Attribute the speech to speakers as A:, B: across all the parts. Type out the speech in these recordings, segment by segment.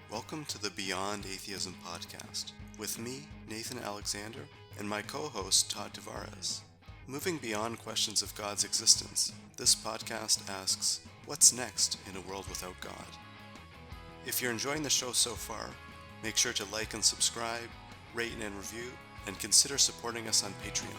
A: Welcome to the Beyond Atheism podcast, with me, Nathan Alexander, and my co-host, Todd Tavares. Moving beyond questions of God's existence, this podcast asks, what's next in a world without God? If you're enjoying the show so far, make sure to like and subscribe, rate and review, and consider supporting us on Patreon.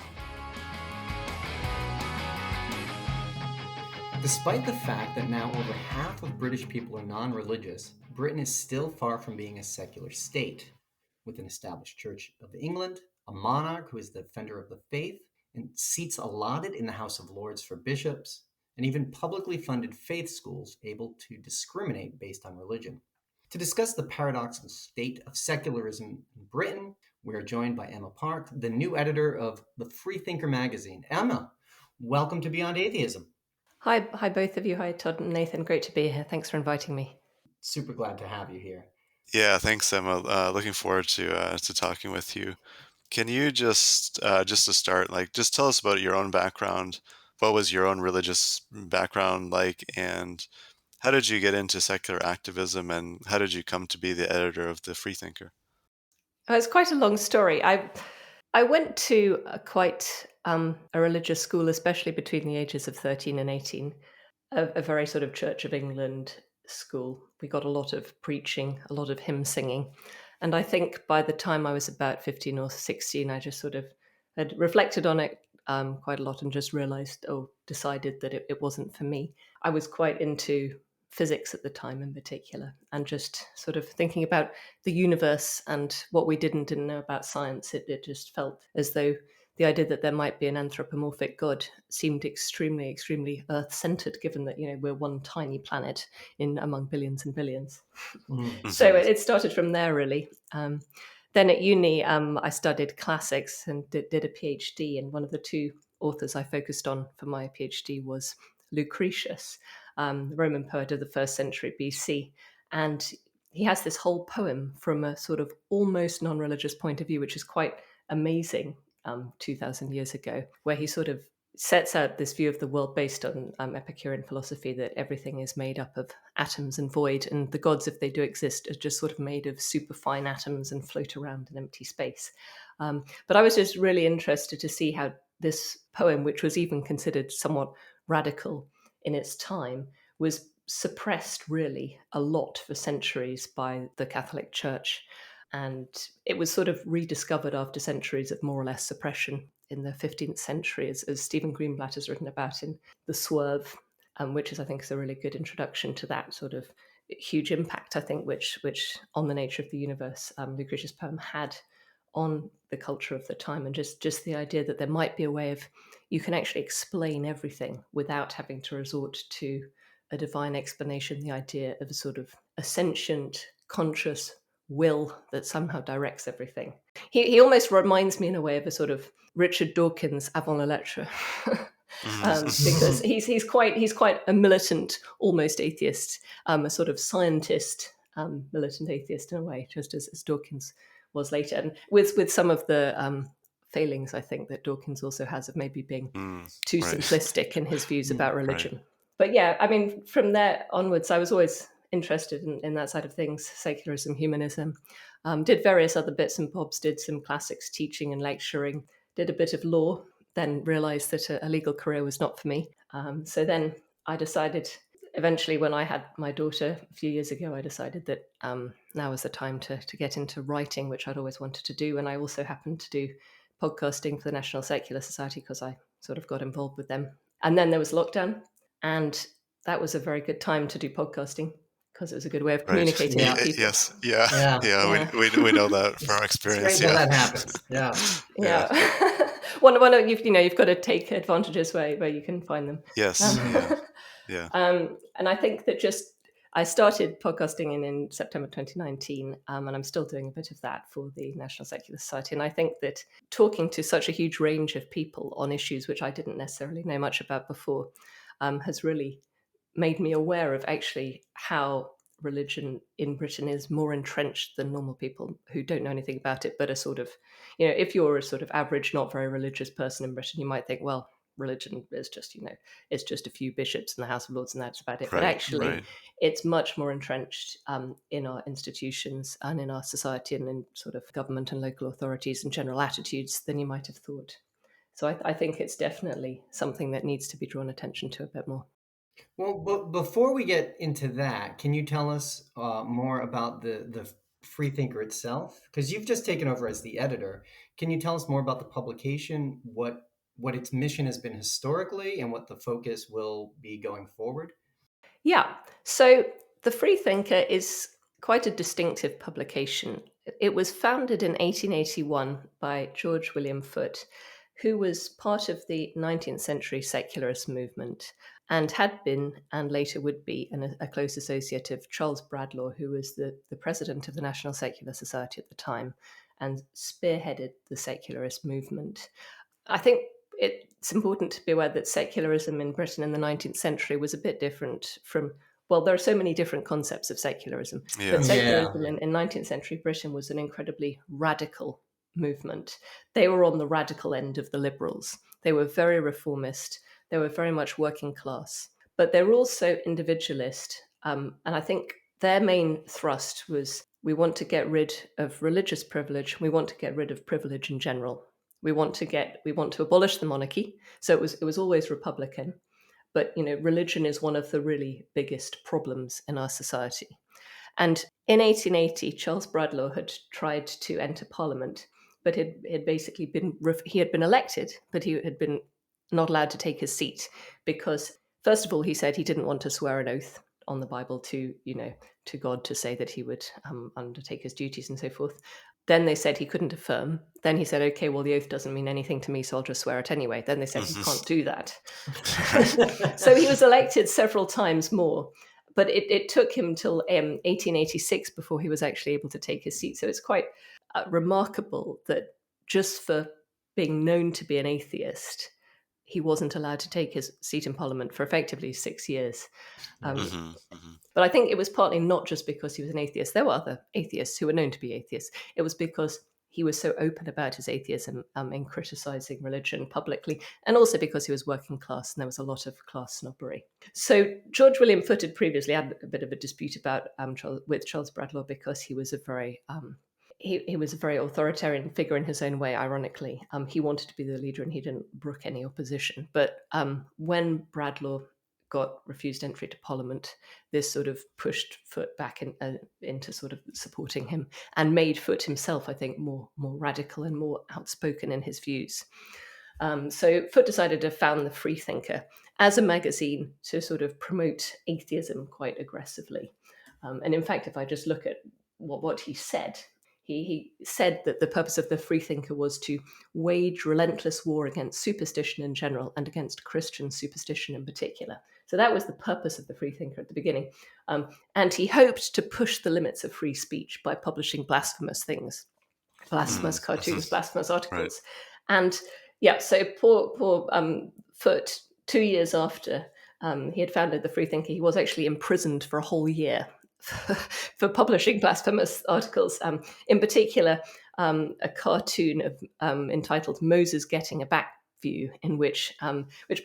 B: Despite the fact that now over half of British people are non-religious, Britain is still far from being a secular state, with an established Church of England, a monarch who is the defender of the faith, and seats allotted in the House of Lords for bishops, and even publicly funded faith schools able to discriminate based on religion. To discuss the paradoxical state of secularism in Britain, we are joined by Emma Park, the new editor of The Freethinker magazine. Emma, welcome to Beyond Atheism.
C: Hi, both of you. Hi, Todd and Nathan. Great to be here. Thanks for inviting me.
B: Super glad to have you here.
A: Yeah, thanks, Emma. Looking forward to talking with you. Can you just to start, just tell us about your own background? What was your own religious background like, and how did you get into secular activism, and how did you come to be the editor of The Freethinker?
C: It's quite a long story. I went to a religious school, especially between the ages of 13 and 18, a very sort of Church of England school. We got a lot of preaching, a lot of hymn singing. And I think by the time I was about 15 or 16, I just sort of had reflected on it quite a lot and just decided that it wasn't for me. I was quite into physics at the time in particular, and just sort of thinking about the universe and what we didn't know about science. It just felt as though the idea that there might be an anthropomorphic God seemed extremely, extremely Earth-centered, given that, we're one tiny planet among billions and billions.
B: Mm-hmm.
C: So it started from there, really. Then at uni, I studied classics and did a PhD, and one of the two authors I focused on for my PhD was Lucretius, the Roman poet of the 1st century BC. And he has this whole poem from a sort of almost non-religious point of view, which is quite amazing, 2,000 years ago, where he sort of sets out this view of the world based on Epicurean philosophy, that everything is made up of atoms and void, and the gods, if they do exist, are just sort of made of superfine atoms and float around in empty space. But I was just really interested to see how this poem, which was even considered somewhat radical in its time, was suppressed really a lot for centuries by the Catholic Church. And it was sort of rediscovered after centuries of more or less suppression in the 15th century, as Stephen Greenblatt has written about in The Swerve, which I think is a really good introduction to that sort of huge impact, I think, which on the nature of the universe, Lucretius' poem had on the culture of the time, and just the idea that there might be a way of you can actually explain everything without having to resort to a divine explanation, the idea of a sort of a sentient, conscious will that somehow directs everything. He almost reminds me in a way of a sort of Richard Dawkins avant la lettre, because he's quite a militant, almost atheist, a sort of scientist, militant atheist in a way, just as Dawkins was later, and with some of the failings, I think, that Dawkins also has of maybe being too simplistic in his views about religion. Right. But yeah, I mean, from there onwards, I was always interested in that side of things, secularism, humanism, did various other bits and bobs, did some classics teaching and lecturing, did a bit of law, then realized that a legal career was not for me. So then I decided, eventually when I had my daughter a few years ago, I decided that now was the time to get into writing, which I'd always wanted to do. And I also happened to do podcasting for the National Secular Society because I sort of got involved with them. And then there was lockdown, and that was a very good time to do podcasting, because it was a good way of communicating with people.
A: Yes, yeah. We know that from our experience.
B: It's great that happens.
C: Yeah. One you've got to take advantages where you can find them.
A: Yes.
C: Yeah. And I think that I started podcasting in September 2019, and I'm still doing a bit of that for the National Secular Society. And I think that talking to such a huge range of people on issues which I didn't necessarily know much about before has really made me aware of actually how religion in Britain is more entrenched than normal people who don't know anything about it, but are sort of, if you're a sort of average, not very religious person in Britain, you might think, well, religion is just, it's just a few bishops in the House of Lords and that's about it. But
A: Right,
C: actually,
A: right.
C: it's much more entrenched in our institutions and in our society and in sort of government and local authorities and general attitudes than you might have thought. So I think it's definitely something that needs to be drawn attention to a bit more.
B: Well, but before we get into that, can you tell us more about the Freethinker itself? Because you've just taken over as the editor. Can you tell us more about the publication, what its mission has been historically, and what the focus will be going forward?
C: Yeah. So The Freethinker is quite a distinctive publication. It was founded in 1881 by George William Foote, who was part of the 19th century secularist movement and had been and later would be a close associate of Charles Bradlaugh, who was the president of the National Secular Society at the time and spearheaded the secularist movement. I think it's important to be aware that secularism in Britain in the 19th century was a bit different from, well, there are so many different concepts of secularism, but
A: Yes.
C: secularism
B: Yeah.
C: in 19th century Britain was an incredibly radical movement. They were on the radical end of the liberals. They were very reformist. They were very much working class, but they were also individualist. And I think their main thrust was we want to get rid of religious privilege. We want to get rid of privilege in general. We want to abolish the monarchy. So it was always Republican. But religion is one of the really biggest problems in our society. And in 1880, Charles Bradlaugh had tried to enter Parliament, but had basically he had been elected, but he had been not allowed to take his seat because, first of all, he said he didn't want to swear an oath on the Bible to God to say that he would undertake his duties and so forth. Then they said he couldn't affirm. Then he said, okay, well, the oath doesn't mean anything to me, so I'll just swear it anyway. Then they said he can't do that. So he was elected several times more. But it took him till 1886 before he was actually able to take his seat. So it's quite remarkable that just for being known to be an atheist, he wasn't allowed to take his seat in Parliament for effectively 6 years. But I think it was partly not just because he was an atheist. There were other atheists who were known to be atheists. It was because he was so open about his atheism in criticising religion publicly, and also because he was working class and there was a lot of class snobbery. So George William Foote had previously had a bit of a dispute about with Charles Bradlaugh because he was a very he was a very authoritarian figure in his own way, ironically. He wanted to be the leader and he didn't brook any opposition. But when Bradlaugh got refused entry to Parliament, this sort of pushed Foote back into sort of supporting him and made Foote himself, I think, more radical and more outspoken in his views. So Foote decided to found the Freethinker as a magazine to sort of promote atheism quite aggressively. And in fact, if I just look at what he said, he said that the purpose of the Freethinker was to wage relentless war against superstition in general and against Christian superstition in particular. So that was the purpose of the Freethinker at the beginning. And he hoped to push the limits of free speech by publishing blasphemous things, blasphemous cartoons, blasphemous articles. Right. And yeah, so poor Foote, 2 years after he had founded the Freethinker, he was actually imprisoned for a whole year for publishing blasphemous articles. In particular, a cartoon entitled "Moses Getting a Back View," in which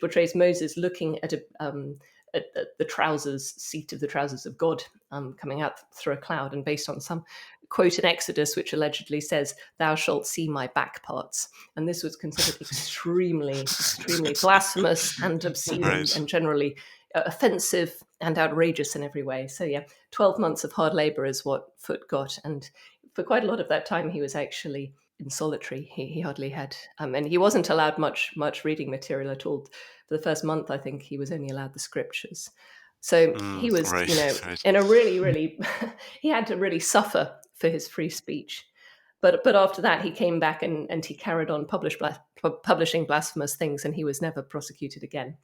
C: portrays Moses looking at the trousers seat of the trousers of God coming out through a cloud, and based on some quote in Exodus, which allegedly says, "Thou shalt see my back parts." And this was considered extremely blasphemous and obscene, right, and generally offensive and outrageous in every way. So yeah, 12 months of hard labor is what Foote got. And for quite a lot of that time, he was actually in solitary. He hardly had, and he wasn't allowed much reading material at all. For the first month, I think he was only allowed the scriptures. So he was, right, in a really, he had to really suffer for his free speech. But after that, he came back and he carried on publishing blasphemous things, and he was never prosecuted again.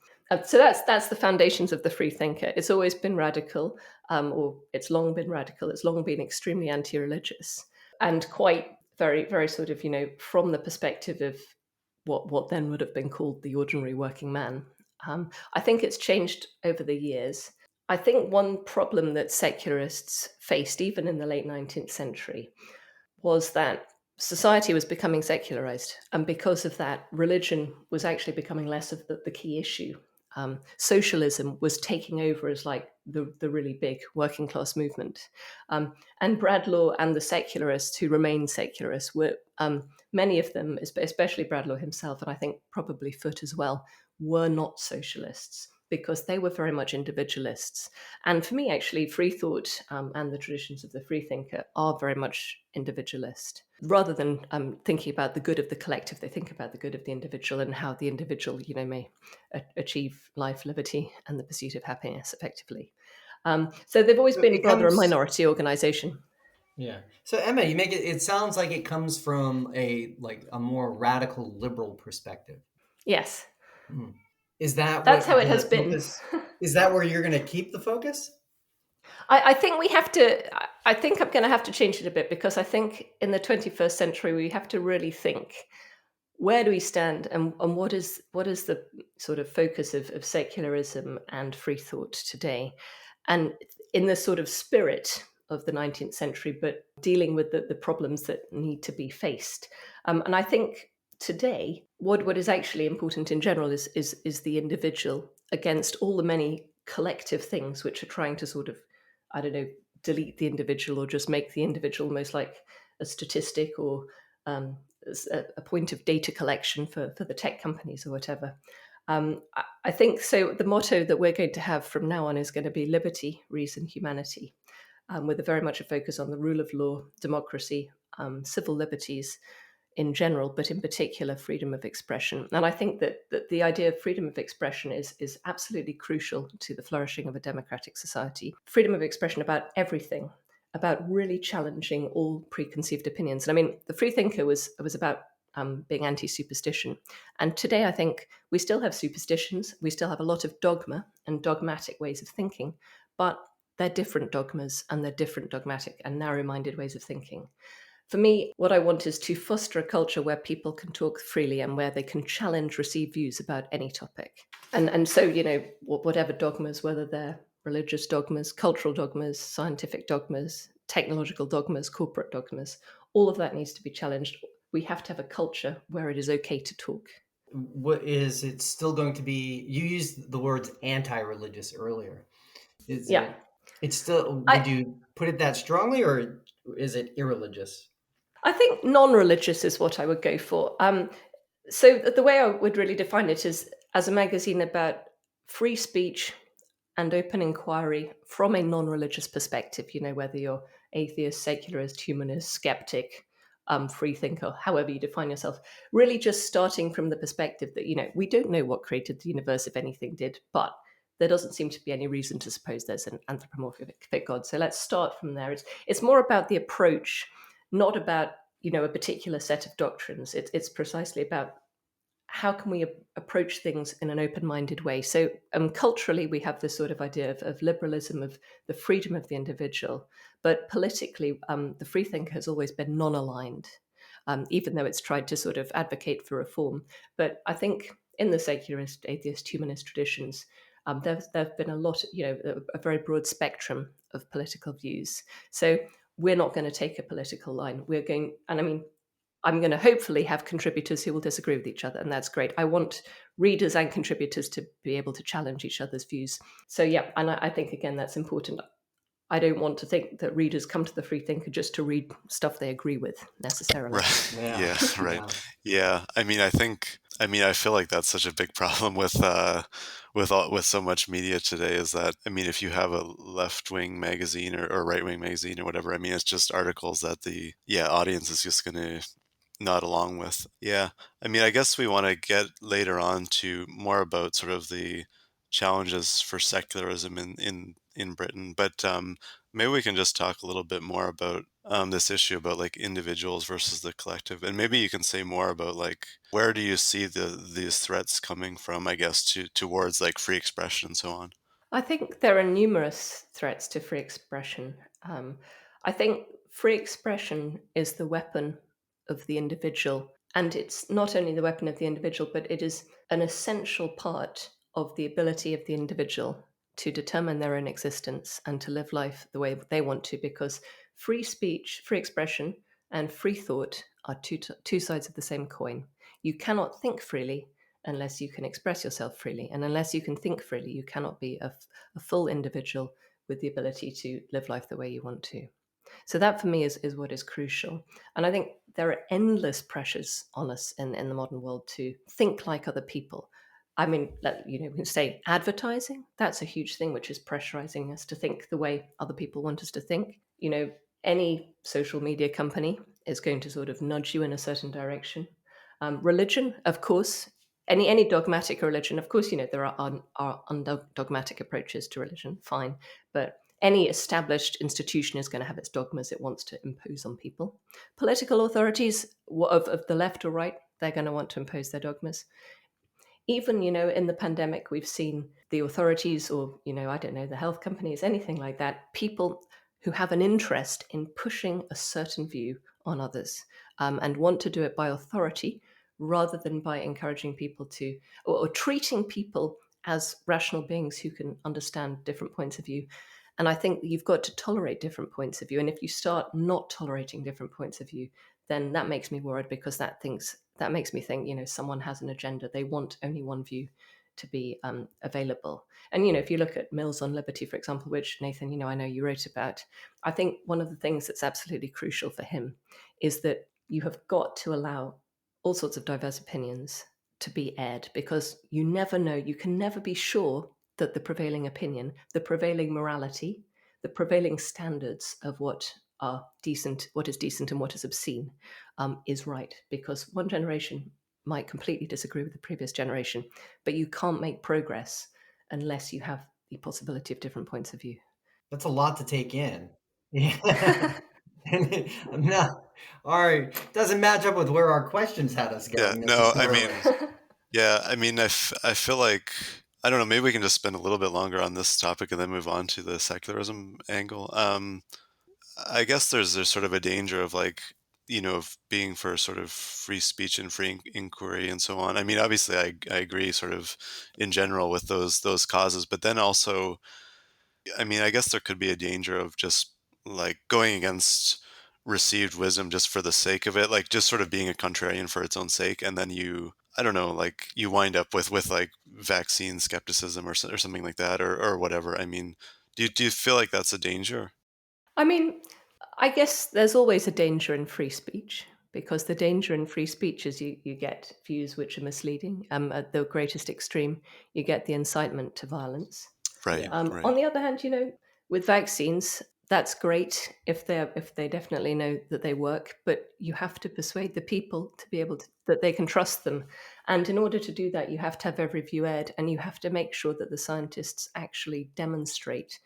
C: So that's the foundations of the Freethinker. It's always been radical, or it's long been radical. It's long been extremely anti-religious, and quite very sort of, from the perspective of what then would have been called the ordinary working man. I think it's changed over the years. I think one problem that secularists faced, even in the late 19th century, was that society was becoming secularized. And because of that, religion was actually becoming less of the key issue. Socialism was taking over as like the really big working class movement. And Bradlaugh and the secularists who remained secularists were, many of them, especially Bradlaugh himself, and I think probably Foote as well, were not socialists because they were very much individualists. And for me, actually, free thought and the traditions of the freethinker are very much individualist. Rather than thinking about the good of the collective, they think about the good of the individual and how the individual, may achieve life, liberty, and the pursuit of happiness effectively. So they've always been rather a minority organization.
B: Yeah. So Emma, you make it sounds like it comes from a more radical liberal perspective.
C: Yes.
B: Is that
C: That's
B: what
C: how it
B: the
C: has been.
B: focus? Is that where you're going to keep the focus?
C: I think we have to. I think I'm going to have to change it a bit because I think in the 21st century we have to really think, where do we stand, and what is the sort of focus of secularism and free thought today, and in the sort of spirit of the 19th century, but dealing with the problems that need to be faced. And I think today, what is actually important in general is the individual against all the many collective things which are trying to sort of, I don't know, delete the individual or just make the individual almost like a statistic or a point of data collection for the tech companies or whatever. I think so. The motto that we're going to have from now on is going to be liberty, reason, humanity, with a very much a focus on the rule of law, democracy, civil liberties in general, but in particular freedom of expression. And I think that the idea of freedom of expression is absolutely crucial to the flourishing of a democratic society. Freedom of expression about everything, about really challenging all preconceived opinions. And I mean, the Freethinker was about being anti-superstition. And today I think we still have superstitions, we still have a lot of dogma and dogmatic ways of thinking, but they're different dogmas and they're different dogmatic and narrow-minded ways of thinking. For me, what I want is to foster a culture where people can talk freely and where they can challenge received views about any topic. And so, whatever dogmas, whether they're religious dogmas, cultural dogmas, scientific dogmas, technological dogmas, corporate dogmas, all of that needs to be challenged. We have to have a culture where it is okay to talk.
B: What is it still going to be? You used the words anti-religious earlier. It's still, would you put it that strongly, or is it irreligious?
C: I think non-religious is what I would go for. So the way I would really define it is as a magazine about free speech and open inquiry from a non-religious perspective, whether you're atheist, secularist, humanist, skeptic, free thinker, however you define yourself, really just starting from the perspective that, we don't know what created the universe, if anything did, but there doesn't seem to be any reason to suppose there's an anthropomorphic God. So let's start from there. It's more about the approach, not about, a particular set of doctrines. It's precisely about how can we approach things in an open-minded way. So culturally, we have this sort of idea of liberalism, of the freedom of the individual. But politically, the freethinker has always been non-aligned, even though it's tried to sort of advocate for reform. But I think in the secularist, atheist, humanist traditions, there have been a lot, a very broad spectrum of political views. So we're not going to take a political line. We're going, and I mean, I'm going to hopefully have contributors who will disagree with each other, and that's great. I want readers and contributors to be able to challenge each other's views. So yeah, and I think again that's important. I don't want to think that readers come to the Freethinker just to read stuff they agree with necessarily.
A: Right. Yeah, right. Yeah. I feel like that's such a big problem with so much media today is that, if you have a left-wing magazine or right-wing magazine or whatever, it's just articles that the audience is just going to nod along with. Yeah. I guess we want to get later on to more about sort of the challenges for secularism in Britain, but maybe we can just talk a little bit more about this issue about like individuals versus the collective, and maybe you can say more about like where do you see these threats coming from, I guess, towards like free expression and so on.
C: I think there are numerous threats to free expression. I think free expression is the weapon of the individual. And it's not only the weapon of the individual, but it is an essential part of the ability of the individual to determine their own existence and to live life the way they want to, because free speech, free expression, and free thought are two sides of the same coin. You cannot think freely unless you can express yourself freely. And unless you can think freely, you cannot be a full individual with the ability to live life the way you want to. So that for me is what is crucial. And I think there are endless pressures on us in the modern world to think like other people. I mean, we can say advertising, that's a huge thing, which is pressurizing us to think the way other people want us to think. Any social media company is going to sort of nudge you in a certain direction. Religion, of course, any dogmatic religion, of course, there are undogmatic approaches to religion, fine. But any established institution is going to have its dogmas it wants to impose on people. Political authorities of the left or right, they're going to want to impose their dogmas. Even, in the pandemic, we've seen the authorities or, I don't know, the health companies, anything like that, people who have an interest in pushing a certain view on others and want to do it by authority rather than by encouraging people to, or treating people as rational beings who can understand different points of view. And I think you've got to tolerate different points of view. And if you start not tolerating different points of view, then that makes me worried, because that makes me think, someone has an agenda. They want only one view to be available. And, if you look at Mills on Liberty, for example, which Nathan, I know you wrote about, I think one of the things that's absolutely crucial for him is that you have got to allow all sorts of diverse opinions to be aired, because you never know, you can never be sure that the prevailing opinion, the prevailing morality, the prevailing standards of what are decent, what is decent and what is obscene, is right, because one generation might completely disagree with the previous generation, but you can't make progress unless you have the possibility of different points of view.
B: That's a lot to take in. Yeah. No, all right. Doesn't match up with where our questions had us
A: Yeah,
B: going
A: no, I
B: necessarily.
A: mean, yeah, I mean, I feel like, I don't know, maybe we can just spend a little bit longer on this topic and then move on to the secularism angle. I guess there's sort of a danger of of being for sort of free speech and free inquiry and so on. I mean, obviously, I agree sort of in general with those causes, but then also, I mean, I guess there could be a danger of just like going against received wisdom just for the sake of it, like just sort of being a contrarian for its own sake, and then I don't know, like you wind up with like vaccine skepticism or something like that, or whatever. I mean, do you feel like that's a danger?
C: I mean, I guess there's always a danger in free speech, because the danger in free speech is you get views which are misleading. At the greatest extreme, you get the incitement to violence.
A: Right,
C: On
A: right.
C: the other hand, with vaccines, that's great if they definitely know that they work, but you have to persuade the people to be able to, that they can trust them. And in order to do that, you have to have every view aired, and you have to make sure that the scientists actually demonstrate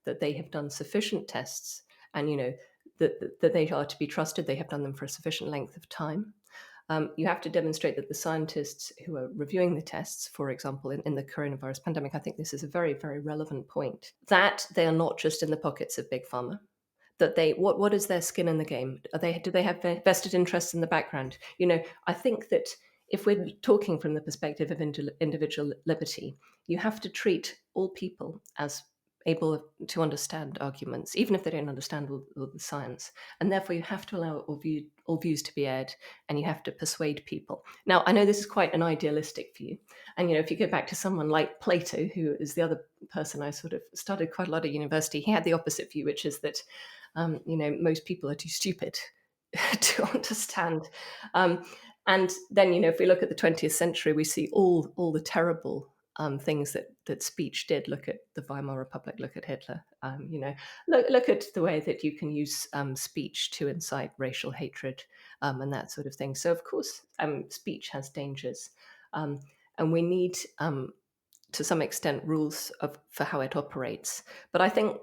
C: that they have done sufficient tests, and that they are to be trusted. They have done them for a sufficient length of time. You have to demonstrate that the scientists who are reviewing the tests, for example, in the coronavirus pandemic, I think this is a very, very relevant point, that they are not just in the pockets of big pharma. That what is their skin in the game? Do they have vested interests in the background? I think that if we're talking from the perspective of individual liberty, you have to treat all people as able to understand arguments, even if they don't understand all the science. And therefore, you have to allow all views to be aired, and you have to persuade people. Now, I know this is quite an idealistic view. And, if you go back to someone like Plato, who is the other person I sort of studied quite a lot at university, he had the opposite view, which is that, most people are too stupid to understand. And then, if we look at the 20th century, we see all the terrible things that speech did. Look at the Weimar Republic. Look at Hitler. Look at the way that you can use speech to incite racial hatred and that sort of thing. So, of course, speech has dangers, and we need, to some extent, rules for how it operates. But I think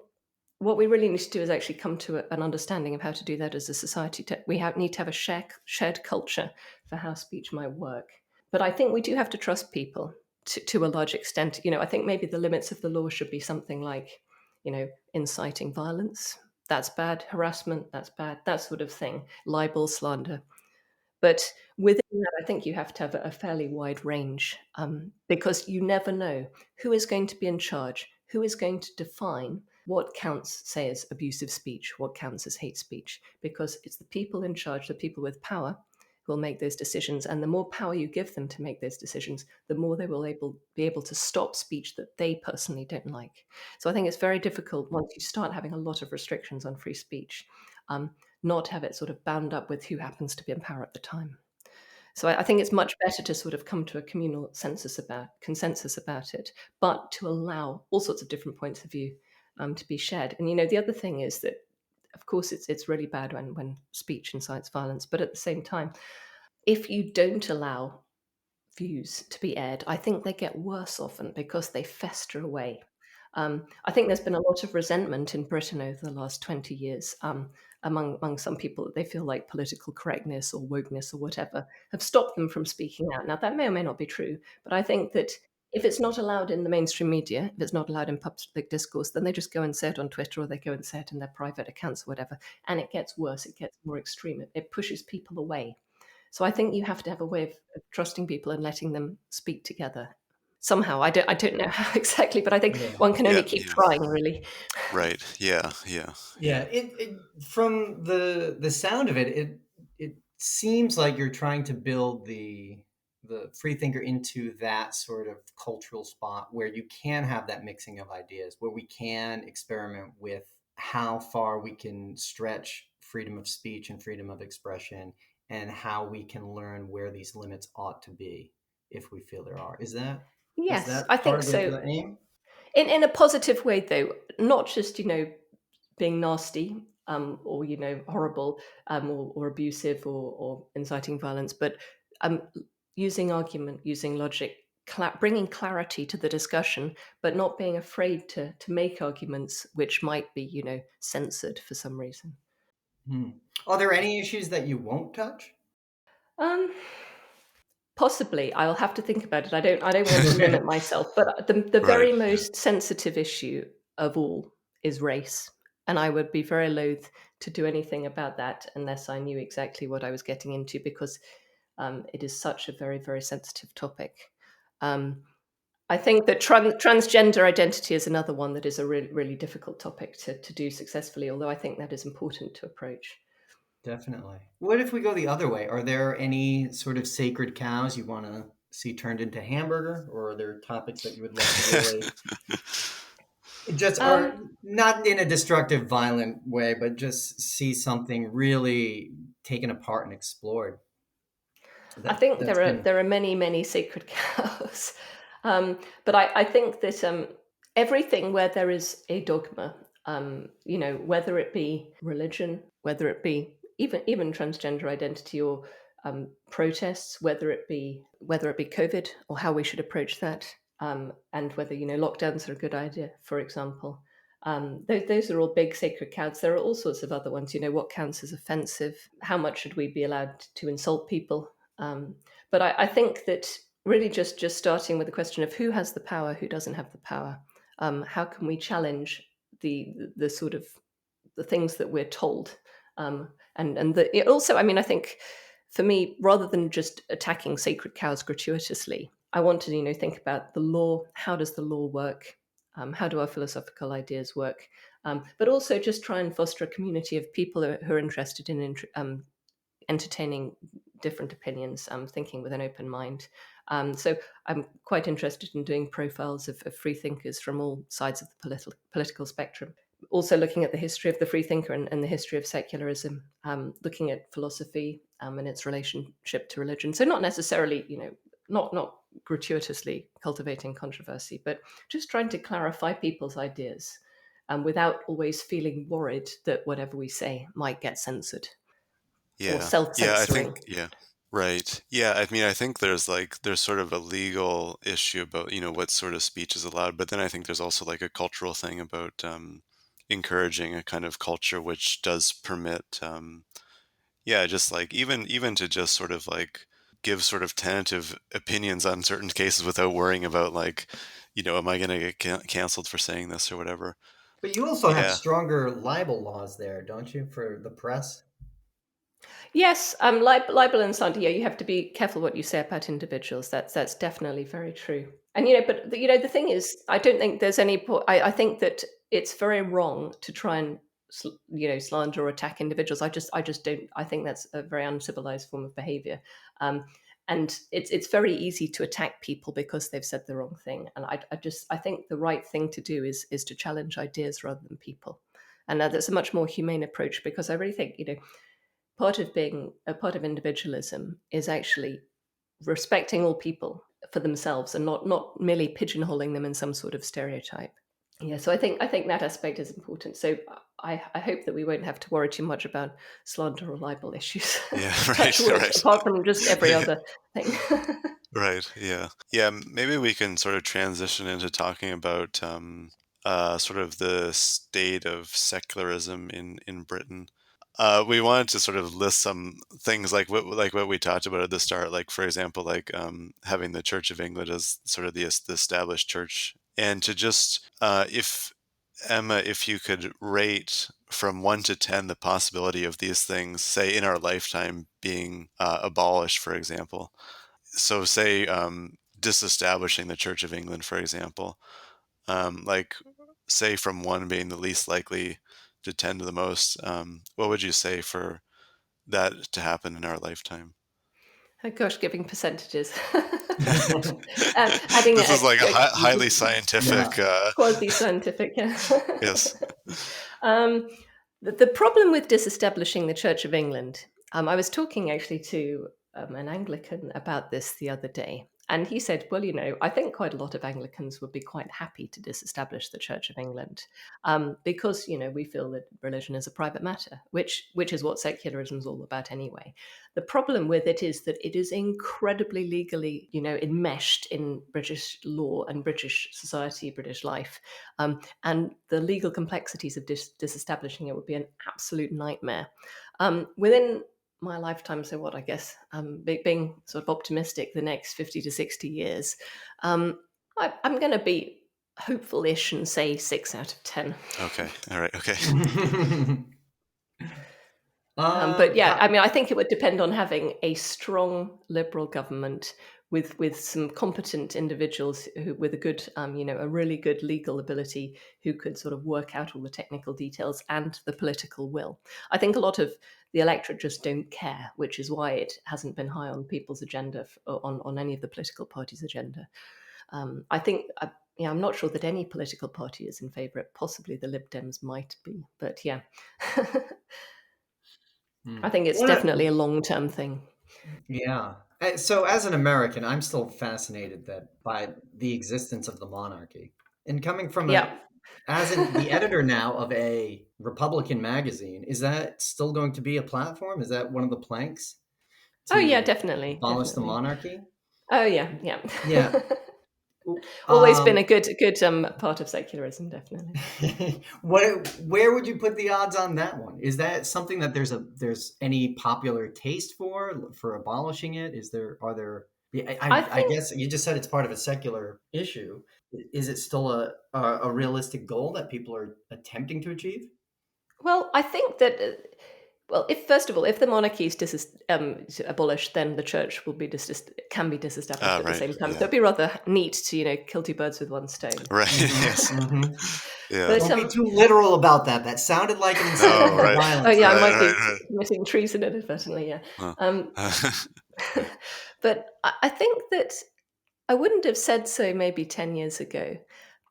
C: what we really need to do is actually come to an understanding of how to do that as a society. We need to have a shared culture for how speech might work. But I think we do have to trust people to a large extent. I think maybe the limits of the law should be something like, inciting violence. That's bad. Harassment. That's bad. That sort of thing. Libel, slander. But within that, I think you have to have a fairly wide range, because you never know who is going to be in charge, who is going to define what counts, say, as abusive speech, what counts as hate speech, because it's the people in charge, the people with power, who will make those decisions. And the more power you give them to make those decisions, the more they will be able to stop speech that they personally don't like. So I think it's very difficult once you start having a lot of restrictions on free speech, not have it sort of bound up with who happens to be in power at the time. So I think it's much better to sort of come to a communal consensus about it, but to allow all sorts of different points of view to be shared. And the other thing is that, of course, it's really bad when speech incites violence, but at the same time, if you don't allow views to be aired, I think they get worse often because they fester away. I think there's been a lot of resentment in Britain over the last 20 years among some people that they feel like political correctness or wokeness or whatever have stopped them from speaking out. Now, that may or may not be true, but I think that if it's not allowed in the mainstream media, if it's not allowed in public discourse, then they just go and say it on Twitter, or they go and say it in their private accounts or whatever. And it gets worse, it gets more extreme, it pushes people away. So I think you have to have a way of trusting people and letting them speak together. Somehow, I don't know how exactly, but I think
B: Yeah.
C: one can
A: Yeah,
C: only keep
A: yeah.
C: trying, really.
A: Right. Yeah, yeah,
B: Yeah,
A: yeah.
B: it from the sound of it, it seems like you're trying to build the freethinker into that sort of cultural spot where you can have that mixing of ideas, where we can experiment with how far we can stretch freedom of speech and freedom of expression, and how we can learn where these limits ought to be if we feel there are. Is
C: Yes, I
B: that part
C: think
B: of
C: so.
B: the aim?
C: In a positive way, though, not just being nasty or horrible or abusive or inciting violence, but um, using argument, using logic, bringing clarity to the discussion, but not being afraid to make arguments which might be censored for some reason.
B: Hmm. Are there any issues that you won't touch?
C: Um, Possibly, I'll have to think about it. I don't want to limit myself, but the
A: Right.
C: very
A: Yeah.
C: most sensitive issue of all is race, and I would be very loath to do anything about that unless I knew exactly what I was getting into, because it is such a very, very sensitive topic. Um, I think that transgender identity is another one that is a really, really difficult topic to do successfully, although I think that is important to approach.
B: Definitely. What if we go the other way? Are there any sort of sacred cows you want to see turned into hamburger, or are there topics that you would love to really just
C: Um,
B: are not in a destructive, violent way, but just see something really taken apart and explored?
C: I think
B: That's
C: there are
B: been.
C: there are many, many sacred cows, but I think that everything where there is a dogma, whether it be religion, whether it be even transgender identity or protests, whether it be COVID or how we should approach that, and whether lockdowns are a good idea, for example. Those are all big sacred cows. There are all sorts of other ones. What counts as offensive? How much should we be allowed to insult people? But I think that really just starting with the question of who has the power, who doesn't have the power. How can we challenge the sort of the things that we're told? It also, I mean, I think for me, rather than just attacking sacred cows gratuitously, I want to think about the law. How does the law work? How do our philosophical ideas work? But also just try and foster a community of people who are interested in entertaining different opinions, thinking with an open mind. So I'm quite interested in doing profiles of free thinkers from all sides of the political spectrum. Also looking at the history of the free thinker and the history of secularism, looking at philosophy and its relationship to religion. So not necessarily, not gratuitously cultivating controversy, but just trying to clarify people's ideas without always feeling worried that whatever we say might get censored or
A: Yeah. Yeah, I think
C: self-censoring.
A: yeah. Right. Yeah, I mean, I think there's sort of a legal issue about, what sort of speech is allowed, but then I think there's also like a cultural thing about encouraging a kind of culture which does permit yeah, just like even to just sort of like give sort of tentative opinions on certain cases without worrying about like, am I going to get canceled for saying this or whatever.
B: But you also have
A: Yeah.
B: stronger libel laws there, don't you, for the press?
C: Yes, libel and slander. Yeah, you have to be careful what you say about individuals. That's definitely very true. And but the thing is, I don't think there's any. I think that it's very wrong to try and slander or attack individuals. I just don't. I think that's a very uncivilized form of behavior. And it's very easy to attack people because they've said the wrong thing. And I think the right thing to do is to challenge ideas rather than people. And that's a much more humane approach, because I really think, part of individualism is actually respecting all people for themselves and not merely pigeonholing them in some sort of stereotype. Yeah, so I think that aspect is important. So I hope that we won't have to worry too much about slander or libel issues.
A: Yeah,
C: Touch
A: right,
C: wood,
A: right.
C: apart from just every other thing.
A: Right, yeah. Yeah, maybe we can sort of transition into talking about sort of the state of secularism in Britain. We wanted to sort of list some things like what we talked about at the start, like for example, like having the Church of England as sort of the established church, and to just if Emma, if you could rate from 1 to 10 the possibility of these things, say in our lifetime, being abolished, for example. So say disestablishing the Church of England, for example, like say from 1 being the least likely to 10 to the most, what would you say for that to happen in our lifetime?
C: Oh gosh, giving percentages. Adding
A: This is like a highly
C: just
A: scientific.
C: quasi-scientific. Yeah.
A: Yes.
C: The problem with disestablishing the Church of England, I was talking actually to an Anglican about this the other day. And he said, well, I think quite a lot of Anglicans would be quite happy to disestablish the Church of England, because, we feel that religion is a private matter, which is what secularism is all about anyway. The problem with it is that it is incredibly legally, enmeshed in British law and British society, British life. And the legal complexities of disestablishing it would be an absolute nightmare. Within my lifetime, so what, I guess, being sort of optimistic, the next 50 to 60 years, I'm going to be hopeful-ish and say 6 out of 10.
A: Okay. All right. Okay.
C: But yeah, I mean, I think it would depend on having a strong liberal government with some competent individuals who, with a good, a really good legal ability, who could sort of work out all the technical details and the political will. I think a lot of the electorate just don't care, which is why it hasn't been high on people's agenda, on any of the political parties' agenda. I think. I'm not sure that any political party is in favour. Possibly the Lib Dems might be, but yeah. I think it's definitely a long-term thing.
B: Yeah. So as an American, I'm still fascinated by the existence of the monarchy. And coming from the editor now of a Republican magazine, is that still going to be a platform? Is that one of the planks?
C: Oh yeah, definitely.
B: Abolish the monarchy?
C: Oh yeah.
B: Yeah.
C: Always been a good part of secularism, definitely.
B: Where would you put the odds on that one? Is that something that there's any popular taste for abolishing it? I guess you just said it's part of a secular issue. Is it still a realistic goal that people are attempting to achieve?
C: Well, I think that if the monarchy is abolished, then the church can be disestablished at the same time.
A: Yeah.
C: So it'd be rather neat to kill two birds with one stone.
A: Right.
B: Yes.
A: Yeah.
B: But don't be too literal about that. That sounded like an incitement to violence.
C: Oh yeah, I might be committing treason inadvertently. Yeah. But I think that I wouldn't have said so maybe 10 years ago.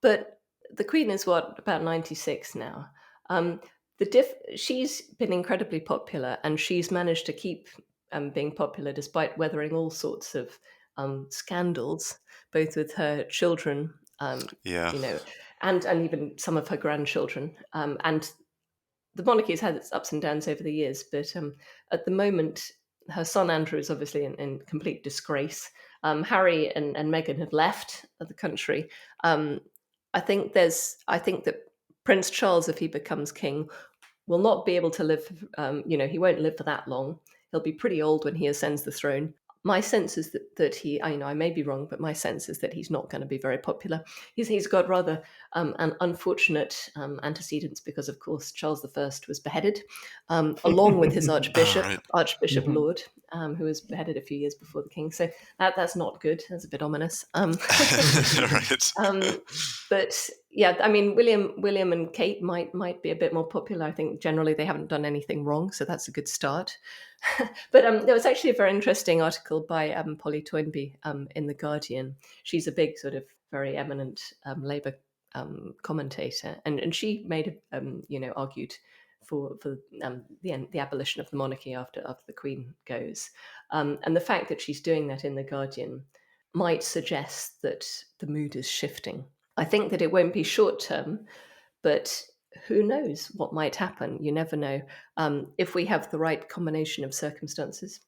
C: But the Queen is about 96 now. She's been incredibly popular, and she's managed to keep being popular despite weathering all sorts of scandals, both with her children, and even some of her grandchildren. And the monarchy has had its ups and downs over the years, but at the moment, her son Andrew is obviously in complete disgrace. Harry and Meghan have left the country. I think that Prince Charles, if he becomes king, will not be able to live. He won't live for that long. He'll be pretty old when he ascends the throne. My sense is that he, I may be wrong, but my sense is that he's not going to be very popular. He's got rather an unfortunate antecedents, because, of course, Charles I was beheaded, along with his Archbishop Laud, who was beheaded a few years before the king. So that's not good. That's a bit ominous.
A: Right.
C: But Yeah, I mean, William and Kate might be a bit more popular. I think generally they haven't done anything wrong, so that's a good start. But there was actually a very interesting article by Polly Toynbee in The Guardian. She's a big sort of very eminent Labour commentator, and she made argued for the abolition of the monarchy after the Queen goes, and the fact that she's doing that in The Guardian might suggest that the mood is shifting. I think that it won't be short term, but who knows what might happen? You never know. If we have the right combination of circumstances,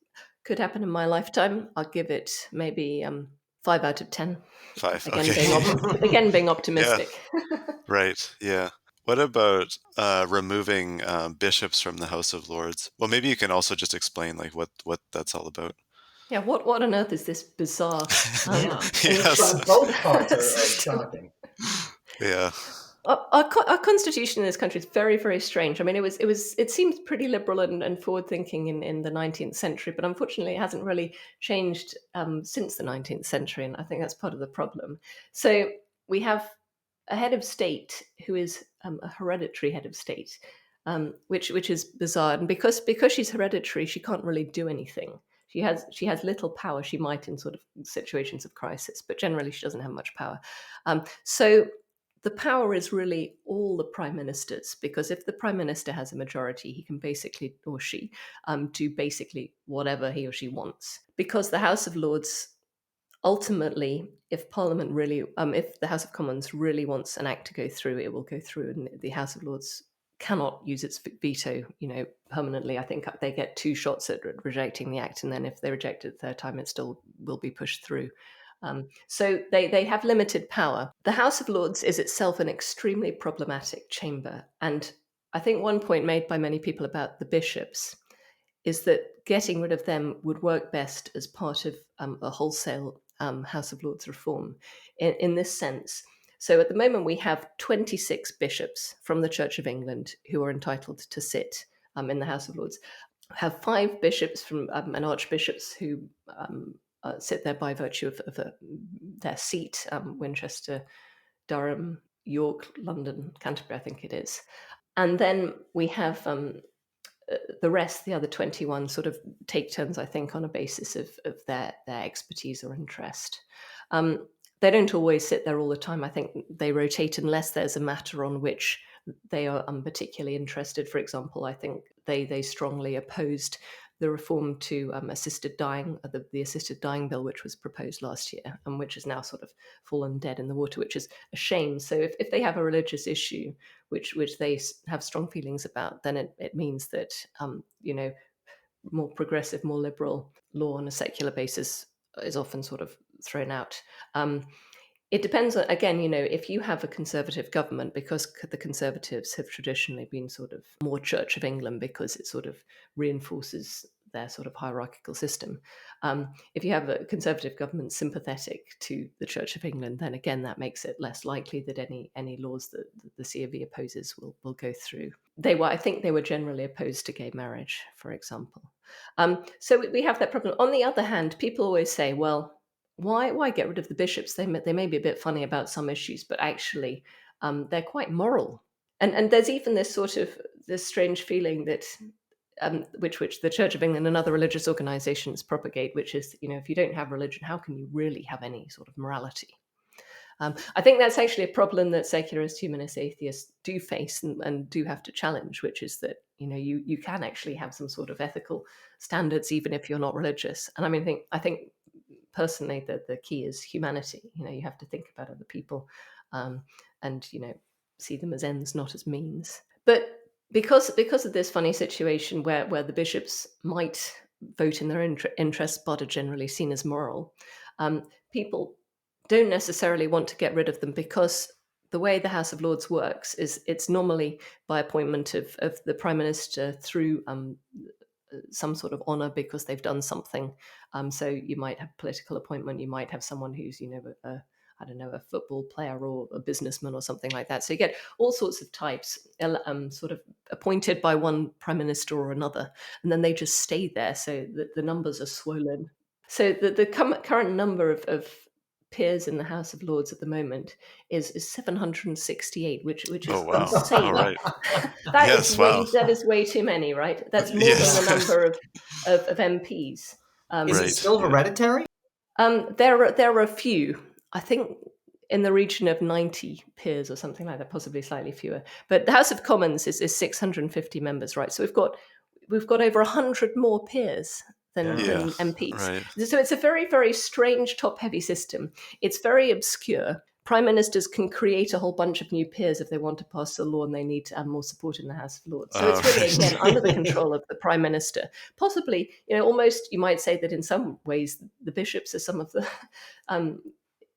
C: could happen in my lifetime. I'll give it maybe 5 out of 10.
A: 5.
C: Again,
A: Okay.
C: being optimistic.
A: Yeah. Right. Yeah. What about removing bishops from the House of Lords? Well, maybe you can also just explain like what that's all about.
C: Yeah, what on earth is this bizarre?
A: Yes.
B: Both parts are shocking.
A: Yeah.
C: Our constitution in this country is very, very strange. I mean, it seems pretty liberal and forward thinking in the 19th century, but unfortunately, it hasn't really changed since the 19th century, and I think that's part of the problem. So we have a head of state who is a hereditary head of state, which is bizarre, and because she's hereditary, she can't really do anything. She has little power. She might in sort of situations of crisis, but generally she doesn't have much power. So the power is really all the prime ministers, because if the prime minister has a majority, he can basically, or she, do basically whatever he or she wants. Because the House of Lords, ultimately, if Parliament really, if the House of Commons really wants an act to go through, it will go through, and the House of Lords cannot use its veto, permanently. I think they get 2 shots at rejecting the act, and then if they reject it the third time, it still will be pushed through. So they have limited power. The House of Lords is itself an extremely problematic chamber. And I think one point made by many people about the bishops is that getting rid of them would work best as part of a wholesale House of Lords reform in this sense. So at the moment, we have 26 bishops from the Church of England who are entitled to sit in the House of Lords. We have 5 bishops from and archbishops who sit there by virtue of their seat, Winchester, Durham, York, London, Canterbury, I think it is. And then we have the rest, the other 21, sort of take turns, I think, on a basis of their expertise or interest. They don't always sit there all the time. I think they rotate unless there's a matter on which they are particularly interested. For example, I think they strongly opposed the reform to assisted dying, the assisted dying bill, which was proposed last year and which has now sort of fallen dead in the water, which is a shame. So if they have a religious issue which they have strong feelings about, then it means that more progressive, more liberal law on a secular basis is often sort of thrown out. It depends on, again, if you have a Conservative government, because the Conservatives have traditionally been sort of more Church of England because it sort of reinforces their sort of hierarchical system. If you have a Conservative government sympathetic to the Church of England, then again, that makes it less likely that any laws that the COV opposes will go through. I think they were generally opposed to gay marriage, for example. So we have that problem. On the other hand, people always say, well, why get rid of the bishops? They may be a bit funny about some issues, but actually they're quite moral. And there's even this sort of this strange feeling that which the Church of England and other religious organizations propagate, which is, if you don't have religion, how can you really have any sort of morality? I think that's actually a problem that secularists, humanists, atheists do face and do have to challenge, which is that you can actually have some sort of ethical standards even if you're not religious. And I think personally that the key is humanity. You have to think about other people and see them as ends, not as means. But because of this funny situation where the bishops might vote in their interests but are generally seen as moral, people don't necessarily want to get rid of them, because the way the House of Lords works is it's normally by appointment of the Prime Minister through some sort of honour because they've done something. So you might have political appointment, you might have someone who's, a football player or a businessman or something like that. So you get all sorts of types sort of appointed by one prime minister or another, and then they just stay there, so that the numbers are swollen. So the current number of peers in the House of Lords at the moment is 768, which
A: Oh,
C: is
A: wow.
C: insane.
A: All right.
C: That
A: Wow.
C: is way too many, right? That's more
A: Yes.
C: than the number of MPs.
B: Is it
A: Right,
B: still
A: yeah.
B: hereditary?
C: There are a few, I think, in the region of 90 peers or something like that, possibly slightly fewer. But the House of Commons is 650 members, right? So we've got over 100 more peers than
A: Yeah,
C: MPs.
A: right.
C: So it's a very, very strange top-heavy system. It's very obscure. Prime ministers can create a whole bunch of new peers if they want to pass a law and they need more support in the House of Lords. So it's really,
A: Right.
C: again, under the control of the prime minister. Possibly, almost you might say that in some ways the bishops are some of the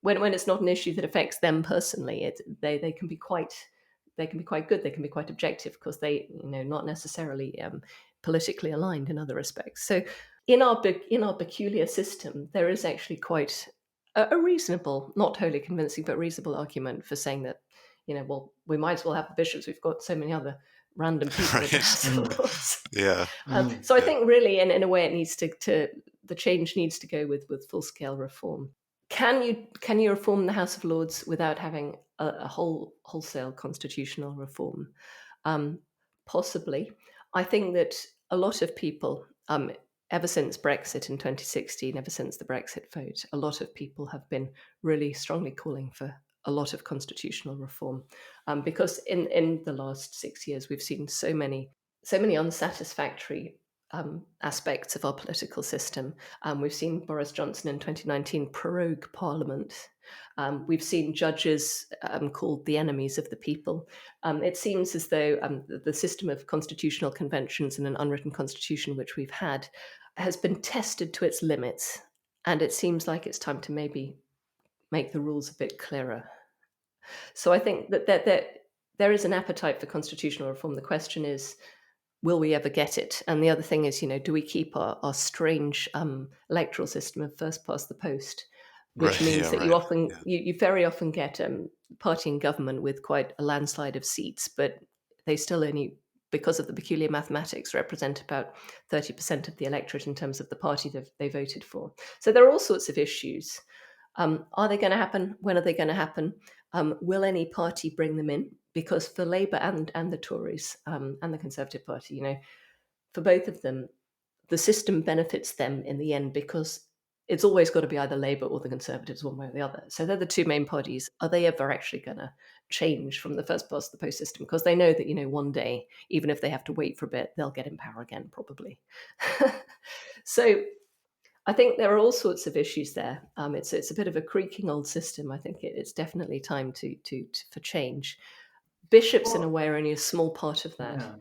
C: when it's not an issue that affects them personally, they can be quite good. They can be quite objective because they not necessarily politically aligned in other respects. So in our peculiar system, there is actually quite a reasonable, not totally convincing, but reasonable argument for saying that well, we might as well have the bishops. We've got so many other random people in the
A: Right.
C: House of Lords.
A: Yeah.
C: So I
A: Yeah.
C: think really, in a way, it needs to the change needs to go with full scale reform. Can you reform the House of Lords without having a wholesale constitutional reform? Possibly. I think that a lot of people, ever since Brexit in 2016, ever since the Brexit vote, a lot of people have been really strongly calling for a lot of constitutional reform, because in the last 6 years we've seen so many unsatisfactory aspects of our political system. We've seen Boris Johnson in 2019 prorogue Parliament. We've seen judges called the enemies of the people. It seems as though the system of constitutional conventions and an unwritten constitution which we've had has been tested to its limits, and it seems like it's time to maybe make the rules a bit clearer. So I think that there is an appetite for constitutional reform. The question is, will we ever get it? And the other thing is, do we keep our strange electoral system of first past the post, which
A: Right.
C: means
A: Yeah.
C: that
A: Right.
C: you very often get party in government with quite a landslide of seats, but they still only, because of the peculiar mathematics, represent about 30% of the electorate in terms of the party that they voted for. So there are all sorts of issues. Are they going to happen? When are they going to happen? Will any party bring them in? Because for Labour and the Tories and the Conservative Party, for both of them, the system benefits them in the end because it's always got to be either Labour or the Conservatives, one way or the other. So they're the two main parties. Are they ever actually going to change from the first past the post system? Because they know that, one day, even if they have to wait for a bit, they'll get in power again, probably. So I think there are all sorts of issues there. It's a bit of a creaking old system. I think it's definitely time for change. Bishops, in a way, are only a small part of that.
B: Yeah.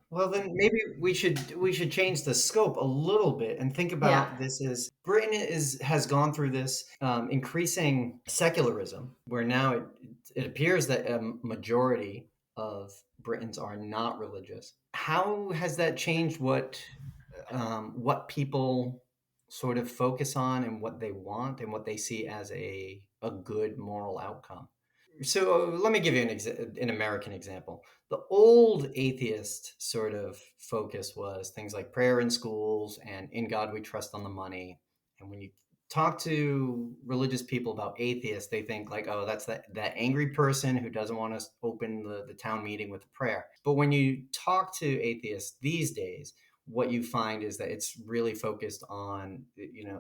B: Well, then maybe we should change the scope a little bit and think about this as Britain has gone through this increasing secularism, where now it appears that a majority of Britons are not religious. How has that changed what people sort of focus on and what they want and what they see as a good moral outcome? So let me give you an American example. The old atheist sort of focus was things like prayer in schools and in God we trust on the money. And when you talk to religious people about atheists, they think like, oh, that's that angry person who doesn't want to open the town meeting with a prayer. But when you talk to atheists these days, what you find is that it's really focused on,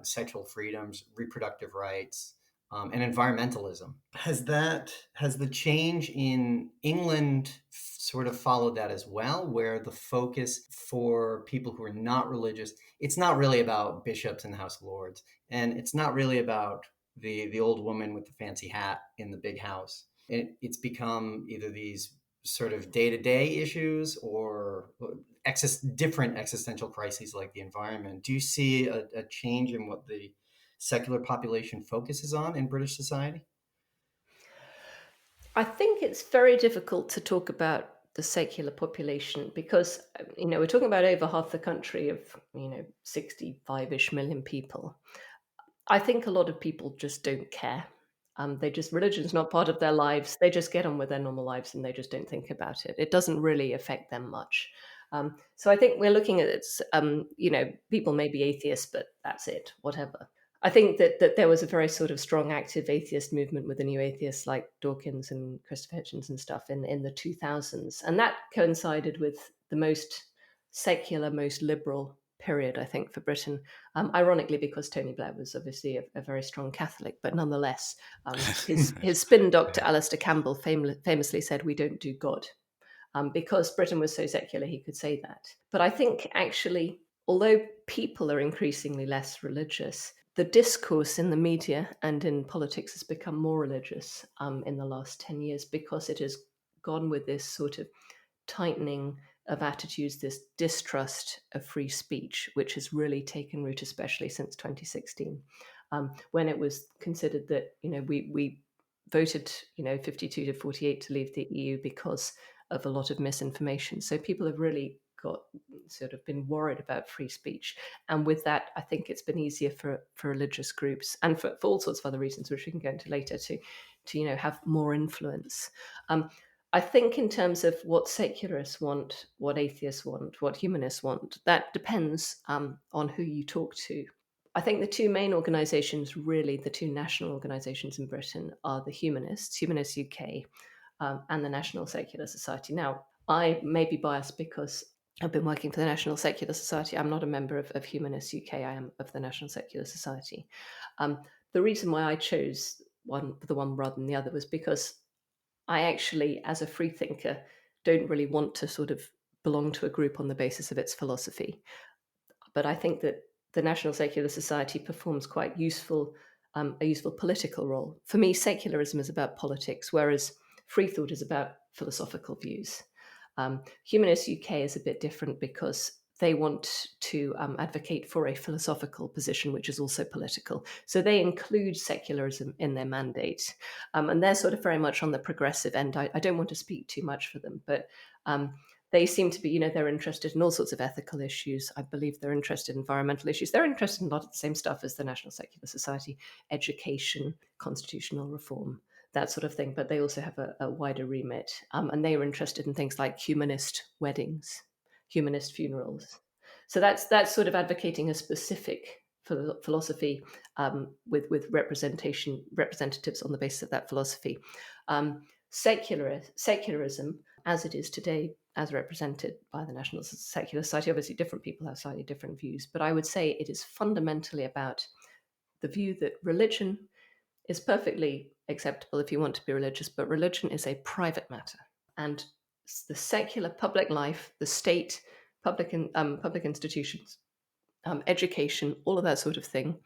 B: sexual freedoms, reproductive rights, and environmentalism. Has the change in England sort of followed that as well, where the focus for people who are not religious, it's not really about bishops in the House of Lords, and it's not really about the old woman with the fancy hat in the big house. It's become either these sort of day-to-day issues or different existential crises like the environment. Do you see a change in what the secular population focuses on in British society?
C: I think it's very difficult to talk about the secular population because, we're talking about over half the country of, 65-ish million people. I think a lot of people just don't care. Religion's not part of their lives. They just get on with their normal lives and they just don't think about it. It doesn't really affect them much. So I think we're looking at it, people may be atheists, but that's it, whatever. I think that there was a very sort of strong active atheist movement with the new atheists like Dawkins and Christopher Hitchens and stuff in the 2000s. And that coincided with the most secular, most liberal period, I think, for Britain. Ironically, because Tony Blair was obviously a very strong Catholic, but nonetheless, his spin doctor, Alistair Campbell, famously said, "We don't do God." Because Britain was so secular, he could say that. But I think actually, although people are increasingly less religious, the discourse in the media and in politics has become more religious in the last 10 years because it has gone with this sort of tightening of attitudes, this distrust of free speech, which has really taken root, especially since 2016, when it was considered that, we voted, 52 to 48 to leave the EU because of a lot of misinformation. So people have really got sort of been worried about free speech. And with that, I think it's been easier for religious groups and for all sorts of other reasons, which we can go into later, to have more influence. I think in terms of what secularists want, what atheists want, what humanists want, that depends on who you talk to. I think the two main organisations, really, the two national organisations in Britain are the Humanists UK, and the National Secular Society. Now, I may be biased because I've been working for the National Secular Society. I'm not a member of Humanists UK. I am of the National Secular Society. The reason why I chose the one rather than the other was because I actually, as a freethinker, don't really want to sort of belong to a group on the basis of its philosophy. But I think that the National Secular Society performs quite a useful political role. For me, secularism is about politics, whereas free thought is about philosophical views. Humanists UK is a bit different because they want to advocate for a philosophical position, which is also political. So they include secularism in their mandate. And they're sort of very much on the progressive end. I don't want to speak too much for them, but they seem to be, they're interested in all sorts of ethical issues. I believe they're interested in environmental issues. They're interested in a lot of the same stuff as the National Secular Society: education, constitutional reform, that sort of thing. But they also have a wider remit. And they are interested in things like humanist weddings, humanist funerals. So that's sort of advocating a specific philosophy with representatives on the basis of that philosophy. Secularism, as it is today, as represented by the National Secular Society, obviously different people have slightly different views, but I would say it is fundamentally about the view that religion is perfectly acceptable if you want to be religious, but religion is a private matter. And the secular public life, the state, public institutions, education, all of that sort of thing,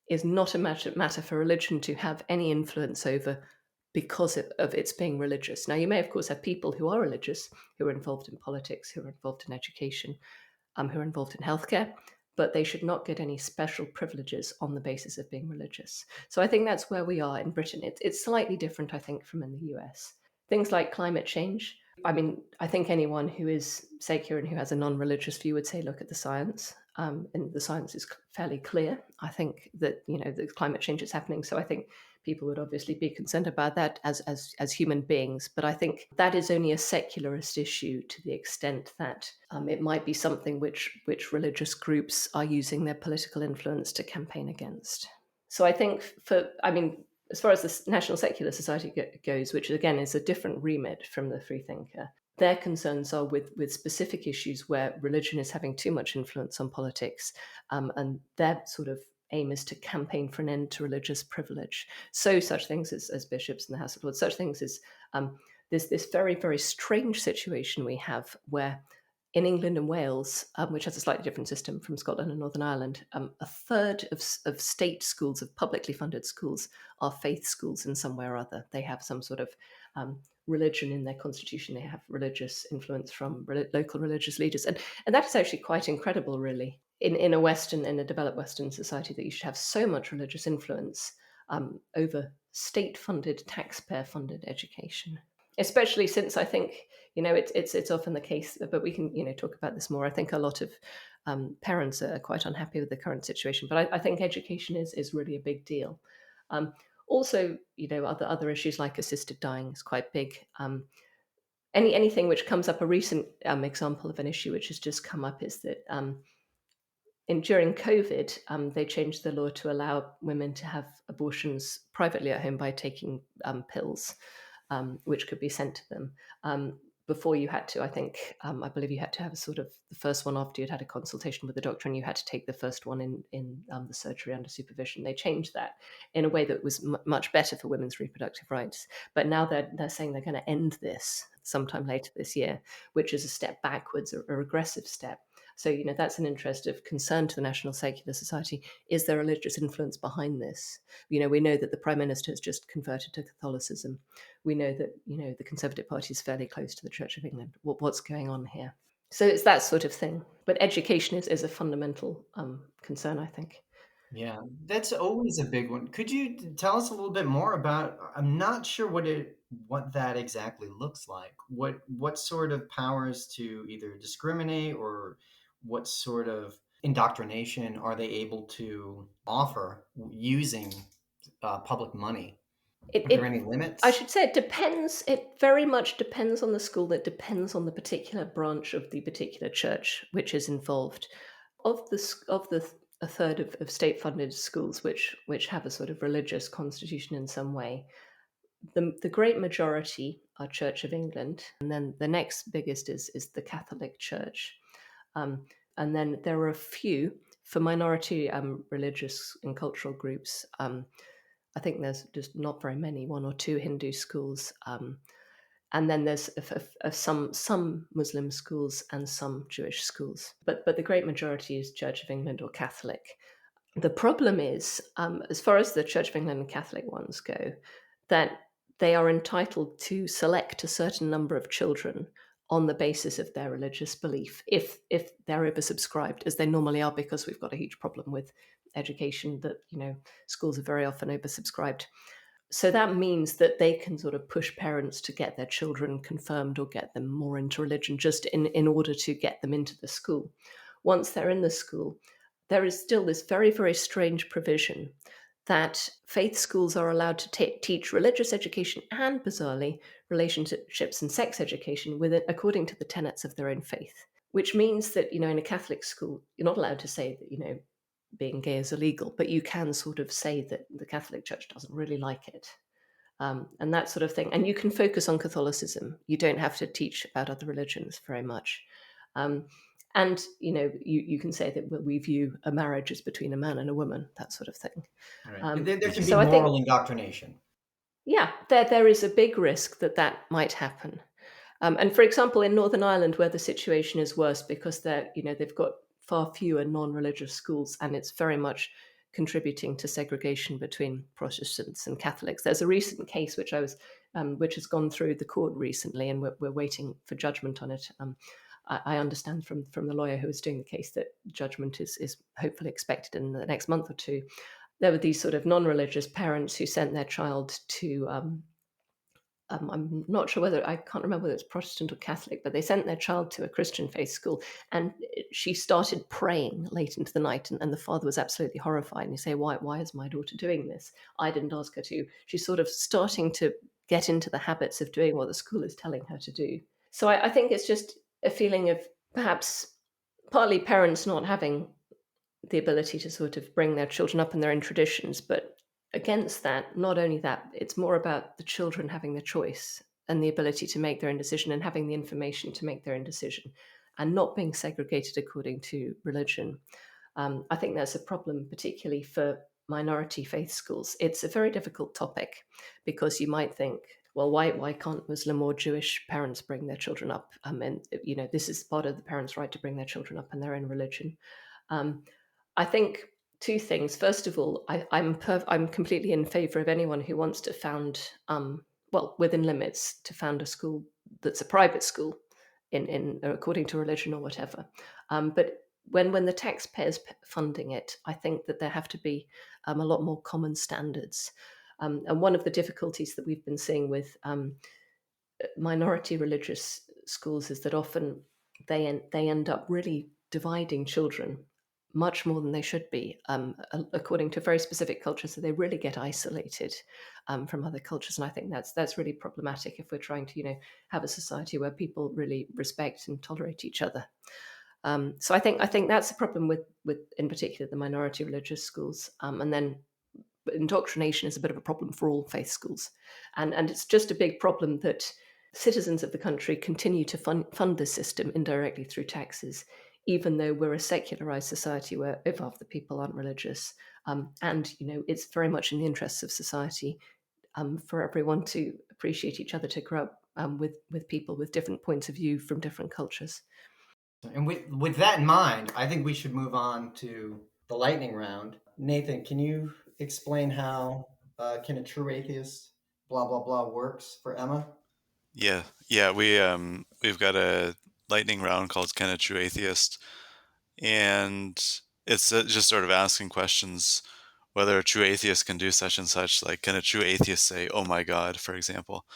C: is not a matter for religion to have any influence over because of its being religious. Now, you may, of course, have people who are religious, who are involved in politics, who are involved in education, who are involved in healthcare, but they should not get any special privileges on the basis of being religious. So I think that's where we are in Britain. It's slightly different, I think, from in the US. Things like climate change. I mean, I think anyone who is secular and who has a non-religious view would say, look at the science. And the science is fairly clear. I think that, the climate change is happening. So I think people would obviously be concerned about that as human beings. But I think that is only a secularist issue to the extent that it might be something which religious groups are using their political influence to campaign against. So I think as far as the National Secular Society goes, which again is a different remit from the Freethinker, their concerns are with specific issues where religion is having too much influence on politics, and their sort of aim is to campaign for an end to religious privilege. So such things as bishops in the House of Lords, such things as there's this very, very strange situation we have where in England and Wales, which has a slightly different system from Scotland and Northern Ireland, a third of state schools, of publicly funded schools, are faith schools in some way or other. They have some sort of religion in their constitution. They have religious influence from local religious leaders. And that is actually quite incredible, really, in a developed Western society, that you should have so much religious influence over state-funded, taxpayer-funded education. Especially since I think, it's often the case, but we can, talk about this more. I think a lot of parents are quite unhappy with the current situation, but I think education is really a big deal. Also, other issues like assisted dying is quite big. Anything which comes up, a recent example of an issue which has just come up is that during COVID, they changed the law to allow women to have abortions privately at home by taking pills, which could be sent to them. Before you had to, I believe you had to have a sort of the first one after you'd had a consultation with the doctor, and you had to take the first one in the surgery under supervision. They changed that in a way that was much better for women's reproductive rights. But now they're saying they're going to end this sometime later this year, which is a step backwards, a regressive step. So, that's an interest of concern to the National Secular Society. Is there religious influence behind this? We know that the Prime Minister has just converted to Catholicism. We know that, the Conservative Party is fairly close to the Church of England. What's going on here? So it's that sort of thing. But education is a fundamental concern, I think.
B: Yeah, that's always a big one. Could you tell us a little bit more about, I'm not sure what that exactly looks like. What sort of powers to either discriminate, or what sort of indoctrination are they able to offer using public money?
C: It,
B: Are there any
C: it I
B: limits?
C: should say it depends. It very much depends on the school. It depends on the particular branch of the particular church which is involved. Of the a third of state-funded schools which have a sort of religious constitution in some way, the great majority are Church of England, and then the next biggest is the Catholic Church, um, and then there are a few for minority religious and cultural groups. I think there's just not very many, one or two Hindu schools, and then there's some Muslim schools and some Jewish schools, but the great majority is Church of England or Catholic. The problem is, as far as the Church of England and Catholic ones go, that they are entitled to select a certain number of children on the basis of their religious belief, if they're oversubscribed, as they normally are, because we've got a huge problem with education that, schools are very often oversubscribed. So that means that they can sort of push parents to get their children confirmed or get them more into religion just in order to get them into the school. Once they're in the school, there is still this very, very strange provision that faith schools are allowed to teach religious education and, bizarrely, relationships and sex education according to the tenets of their own faith. Which means that, in a Catholic school, you're not allowed to say that, being gay is illegal, but you can sort of say that the Catholic Church doesn't really like it. And that sort of thing. And you can focus on Catholicism. You don't have to teach about other religions very much. And you can say that we view a marriage as between a man and a woman, that sort of thing.
B: Right. There can be
C: So I think,
B: moral indoctrination.
C: yeah, there is a big risk that might happen. And for example, in Northern Ireland, where the situation is worse because they've got far fewer non-religious schools, and it's very much contributing to segregation between Protestants and Catholics. There's a recent case which which has gone through the court recently, and we're waiting for judgment on it. I understand from the lawyer who was doing the case that judgment is hopefully expected in the next month or two. There were these sort of non-religious parents who sent their child to I'm not sure I can't remember whether it's Protestant or Catholic, but they sent their child to a Christian faith school, and she started praying late into the night, and the father was absolutely horrified. And you say, why is my daughter doing this? I didn't ask her to. She's sort of starting to get into the habits of doing what the school is telling her to do. So I think it's just a feeling of perhaps partly parents not having the ability to sort of bring their children up in their own traditions, but against that, not only that, it's more about the children having the choice and the ability to make their own decision and having the information to make their own decision and not being segregated according to religion. I think that's a problem, particularly for minority faith schools. It's a very difficult topic because you might think, well, why can't Muslim or Jewish parents bring their children up? And this is part of the parents' right to bring their children up in their own religion. I think two things. First of all, I'm completely in favour of anyone who wants to found, within limits, to found a school that's a private school, in according to religion or whatever. But when the taxpayers funding it, I think that there have to be a lot more common standards. And one of the difficulties that we've been seeing with minority religious schools is that often they end up really dividing children much more than they should be, according to very specific cultures. So they really get isolated from other cultures, and I think that's really problematic if we're trying to have a society where people really respect and tolerate each other. So I think that's a problem with in particular the minority religious schools, and then indoctrination is a bit of a problem for all faith schools, and it's just a big problem that citizens of the country continue to fund this system indirectly through taxes, even though we're a secularized society where over half the people aren't religious, and it's very much in the interests of society for everyone to appreciate each other, to grow up with people with different points of view from different cultures.
B: And with that in mind, I think we should move on to the lightning round. Nathan, can you explain how can a true atheist blah blah blah works for Emma?
A: Yeah, we've got a lightning round called "Can a True Atheist," and it's just sort of asking questions whether a true atheist can do such and such. Like, can a true atheist say, "Oh my God," for example?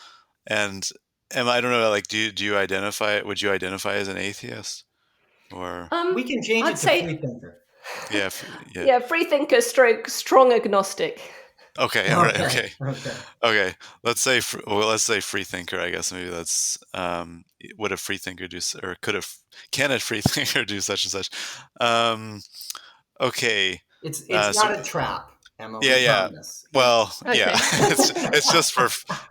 A: And Emma, I don't know, like, do you identify? Would you identify as an atheist, or
B: We can change
C: I'd
B: it to
C: say,
B: freethinker.
A: yeah, yeah?
C: yeah, freethinker stroke strong agnostic.
A: Okay, all right,
B: Okay.
A: okay. Okay, let's say let's say free thinker. I guess maybe that's would a free thinker do or can a free thinker do such and such? Okay,
B: It's
A: so
B: not a trap, Emma.
A: yeah,
B: We
A: yeah.
B: promise.
A: Well, yeah,
C: Okay.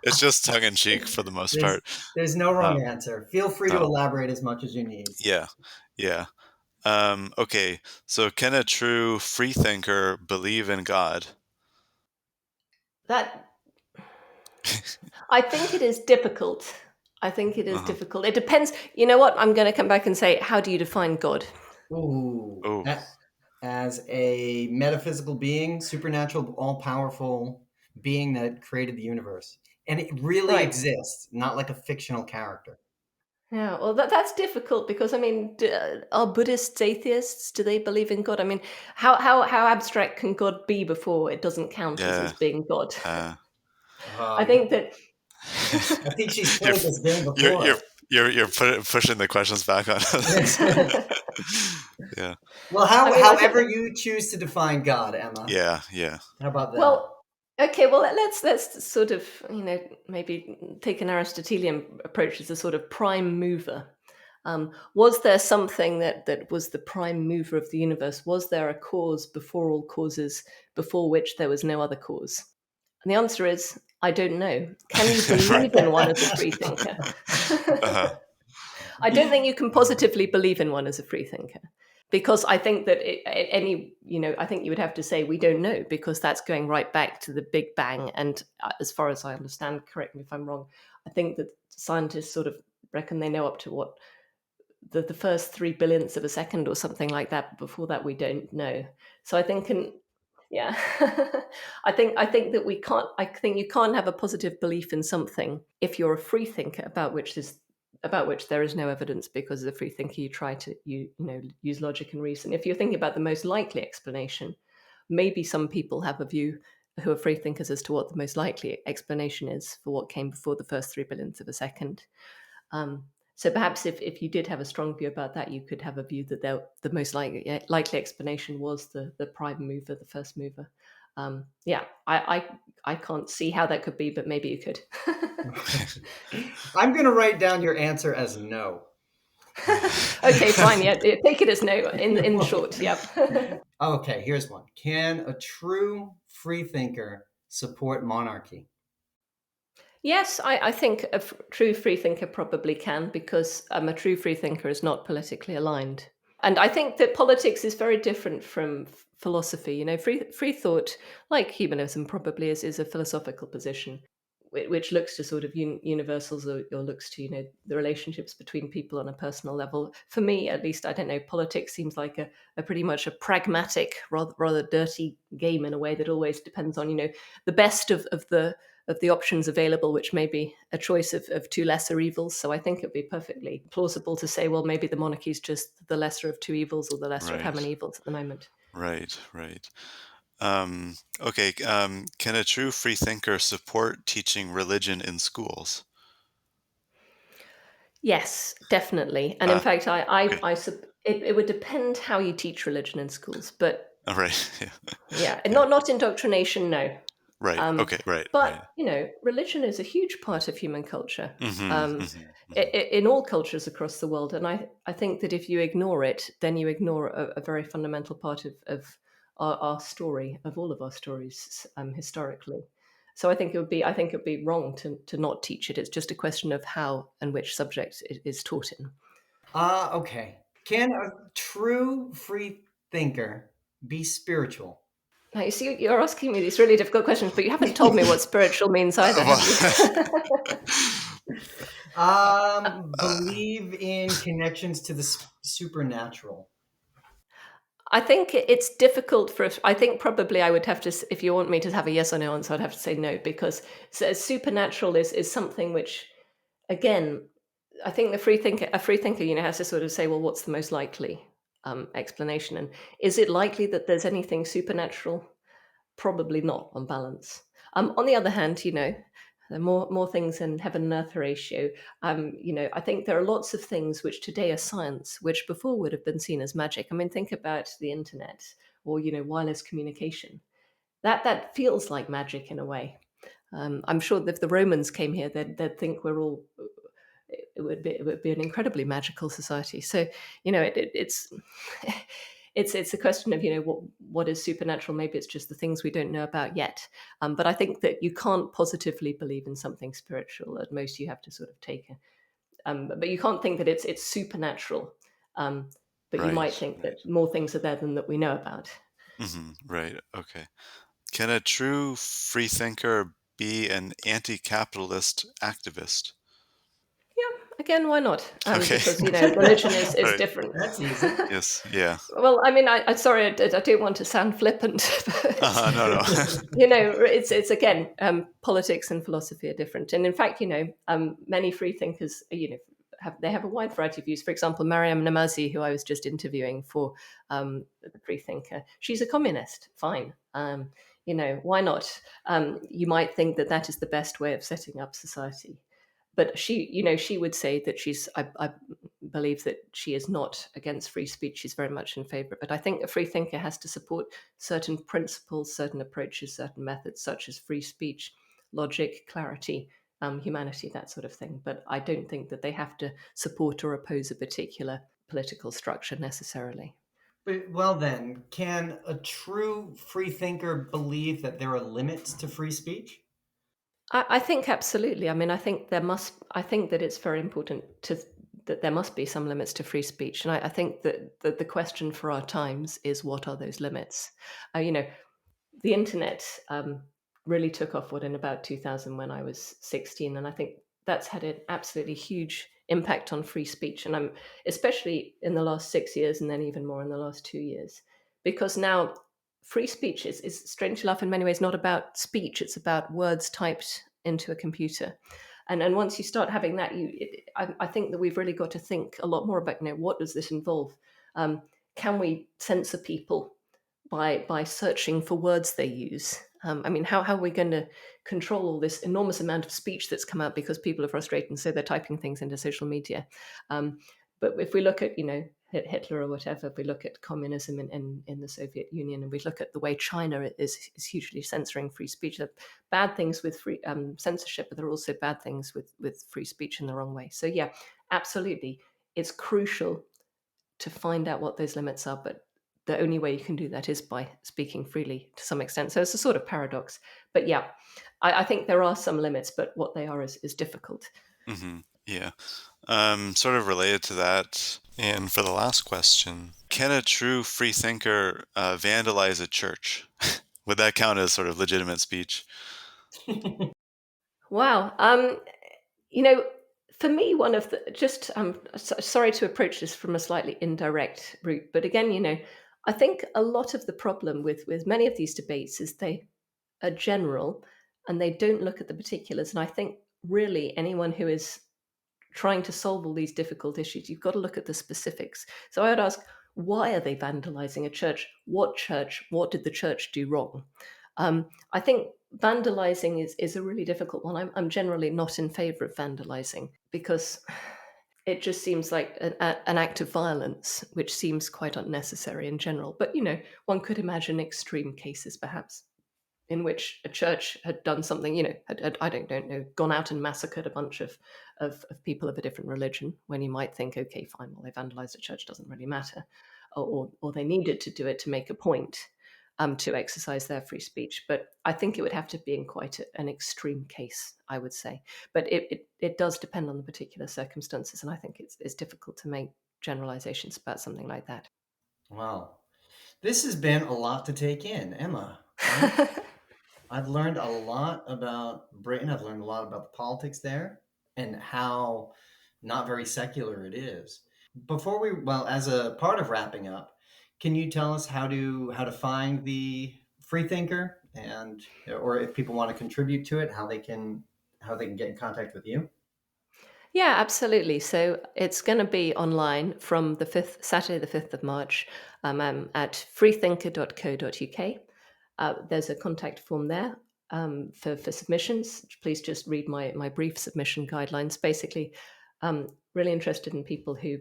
A: it's just tongue in cheek for the most part.
B: There's no wrong
A: Um,
B: answer. Feel free to
A: oh,
B: elaborate as much as you need.
A: yeah, yeah. Okay, so can a true free thinker believe in God?
C: That I think it is difficult. I think it is
A: Uh-huh.
C: difficult. It depends. You know what? I'm going to come back and say, how do you define God?
B: Ooh,
A: Oh,
B: as a metaphysical being, supernatural, all-powerful being that created the universe, and it really
C: Right.
B: exists, not like a fictional character.
C: Yeah. Well, that's difficult because I mean, are Buddhists atheists? Do they believe in God? I mean, how abstract can God be before it doesn't count as
A: yeah.
C: being God?
A: Uh,
C: I think that.
B: I think she's
A: you're
B: played this game
A: you're
B: before.
A: you're pushing the questions back on us. Yeah,
B: Well,
C: I mean, I
B: however
C: think.
B: you choose to define God, Emma.
A: yeah.
B: How about that?
C: Well, okay. Well, let's sort of maybe take an Aristotelian approach as a sort of prime mover. Was there something that was the prime mover of the universe? Was there a cause before all causes, before which there was no other cause? And the answer is, I don't know. Can you
A: Right.
C: believe in one as a free thinker?
A: Uh-huh.
C: I don't think you can positively believe in one as a free thinker. Because I think that I think you would have to say we don't know, because that's going right back to the Big Bang. And as far as I understand, correct me if I'm wrong, I think that scientists sort of reckon they know up to what the first 3 billionths of a second or something like that. But before that, we don't know. So I think, yeah, I think that we can't. I think you can't have a positive belief in something if you're a free thinker about which there is no evidence, because as a free thinker you try to use logic and reason. If you're thinking about the most likely explanation, maybe some people have a view who are free thinkers as to what the most likely explanation is for what came before the first 3 billionths of a second. So perhaps if you did have a strong view about that, you could have a view that the most likely explanation was the prime mover, the first mover. I can't see how that could be, but maybe you could.
B: I'm going to write down your answer as no.
C: Okay, fine. Yeah, take it as no. In short, yeah.
B: Okay, here's one. Can a true freethinker support monarchy?
C: Yes, I think a true freethinker probably can, because a true freethinker is not politically aligned. And I think that politics is very different from philosophy. Free thought, like humanism, probably is a philosophical position, which looks to sort of universals, or looks to the relationships between people on a personal level. For me, at least, I don't know. Politics seems like a pretty much a pragmatic, rather dirty game, in a way that always depends on the best of the options available, which may be a choice of two lesser evils. So I think it'd be perfectly plausible to say, well, maybe the monarchy is just the lesser of two evils, or the lesser of how
A: Right,
C: many evils at the moment.
A: right. Okay. Can a true free thinker support teaching religion in schools?
C: Yes, definitely. And in
A: Ah,
C: fact,
A: okay.
C: it would depend how you teach religion in schools, but
A: All right. Yeah.
C: yeah, and
A: Yeah.
C: not indoctrination. No,
A: Right. Okay. Right.
C: But, religion is a huge part of human culture, in all cultures across the world. And I think that if you ignore it, then you ignore a very fundamental part of our story, of all of our stories, historically. So I think it would be wrong to not teach it. It's just a question of how and which subject it is taught in.
B: Okay. Can a true free thinker be spiritual?
C: Now, you see, you're asking me these really difficult questions, but you haven't told me what spiritual means either, have you?
B: Believe in connections to the supernatural.
C: I think it's difficult for. I think probably I would have to, if you want me to have a yes or no answer, I'd have to say no, because supernatural is something which, again, I think a free thinker, has to sort of say, well, what's the most likely explanation, and is it likely that there's anything supernatural? Probably not, on balance. On the other hand, there are more things in heaven and earth ratio. I think there are lots of things which today are science, which before would have been seen as magic. I mean, think about the internet or wireless communication. That feels like magic in a way. I'm sure that if the Romans came here, they'd think we're all. It would be an incredibly magical society. So it's it's a question of what is supernatural. Maybe it's just the things we don't know about yet. But I think that you can't positively believe in something spiritual. At most, you have to sort of take it. But you can't think that it's supernatural. But you might think that more things are there than that we know about.
A: Right. Okay. Can a true freethinker be an anti-capitalist activist?
C: Yeah, again, why not?
A: Okay.
C: Because religion is
A: Right.
C: different.
B: That's easy.
A: Yes. Yeah.
C: Well, I mean, I sorry, I don't want to sound flippant, but
A: No. No.
C: it's again, politics and philosophy are different, and in fact, many free thinkers, have a wide variety of views. For example, Mariam Namazi, who I was just interviewing for the Freethinker, she's a communist. Fine, why not? You might think that that is the best way of setting up society, but she would say that I believe that she is not against free speech. She's very much in favor. But I think a free thinker has to support certain principles, certain approaches, certain methods, such as free speech, logic, clarity, humanity, that sort of thing. But I don't think that they have to support or oppose a particular political structure necessarily.
B: But, well, then, can a true free thinker believe that there are limits to free speech?
C: I think absolutely. I mean, I think that it's very important that there must be some limits to free speech. And I think that the question for our times is, what are those limits? The internet really took off in about 2000 when I was 16. And I think that's had an absolutely huge impact on free speech. And I'm especially in the last 6 years, and then even more in the last 2 years, because now free speech is strange enough in many ways not about speech. It's about words typed into a computer. And once you start having that, I think that we've really got to think a lot more about, what does this involve? Can we censor people by searching for words they use? I mean, how are we going to control all this enormous amount of speech that's come out because people are frustrated and so they're typing things into social media? But if we look at, Hitler or whatever, if we look at communism in the Soviet Union, and we look at the way China is hugely censoring free speech, there are bad things with free censorship, but there are also bad things with free speech in the wrong way. So yeah, absolutely, it's crucial to find out what those limits are, but the only way you can do that is by speaking freely to some extent. So it's a sort of paradox. But yeah, I think there are some limits, but what they are is difficult.
A: Yeah. Sort of related to that, and for the last question, can a true freethinker vandalize a church? Would that count as sort of legitimate speech?
C: Wow. For me, one of the just sorry to approach this from a slightly indirect route, but again, I think a lot of the problem with many of these debates is they are general and they don't look at the particulars. And I think really anyone who is trying to solve all these difficult issues, you've got to look at the specifics. So I would ask, why are they vandalizing a church? What church? What did the church do wrong? I think vandalizing is a really difficult one. I'm generally not in favor of vandalizing because it just seems like an act of violence, which seems quite unnecessary in general. But, one could imagine extreme cases, perhaps. in which a church had done something, had I don't know, gone out and massacred a bunch of people of a different religion, when you might think, okay, fine, well, they vandalized a church, doesn't really matter, or they needed to do it to make a point, to exercise their free speech. But I think it would have to be in quite an extreme case, I would say. But it does depend on the particular circumstances, and I think it's difficult to make generalizations about something like that.
B: Wow. This has been a lot to take in, Emma. I've learned a lot about Britain. I've learned a lot about the politics there and how not very secular it is. Before we, well, as a part of wrapping up, can you tell us how to find the Freethinker, and or if people want to contribute to it, how they can get in contact with you?
C: Yeah, absolutely. So it's going to be online from the 5th, Saturday, the 5th of March, at freethinker.co.uk. There's a contact form there, for submissions. Please just read my brief submission guidelines. Basically, really interested in people who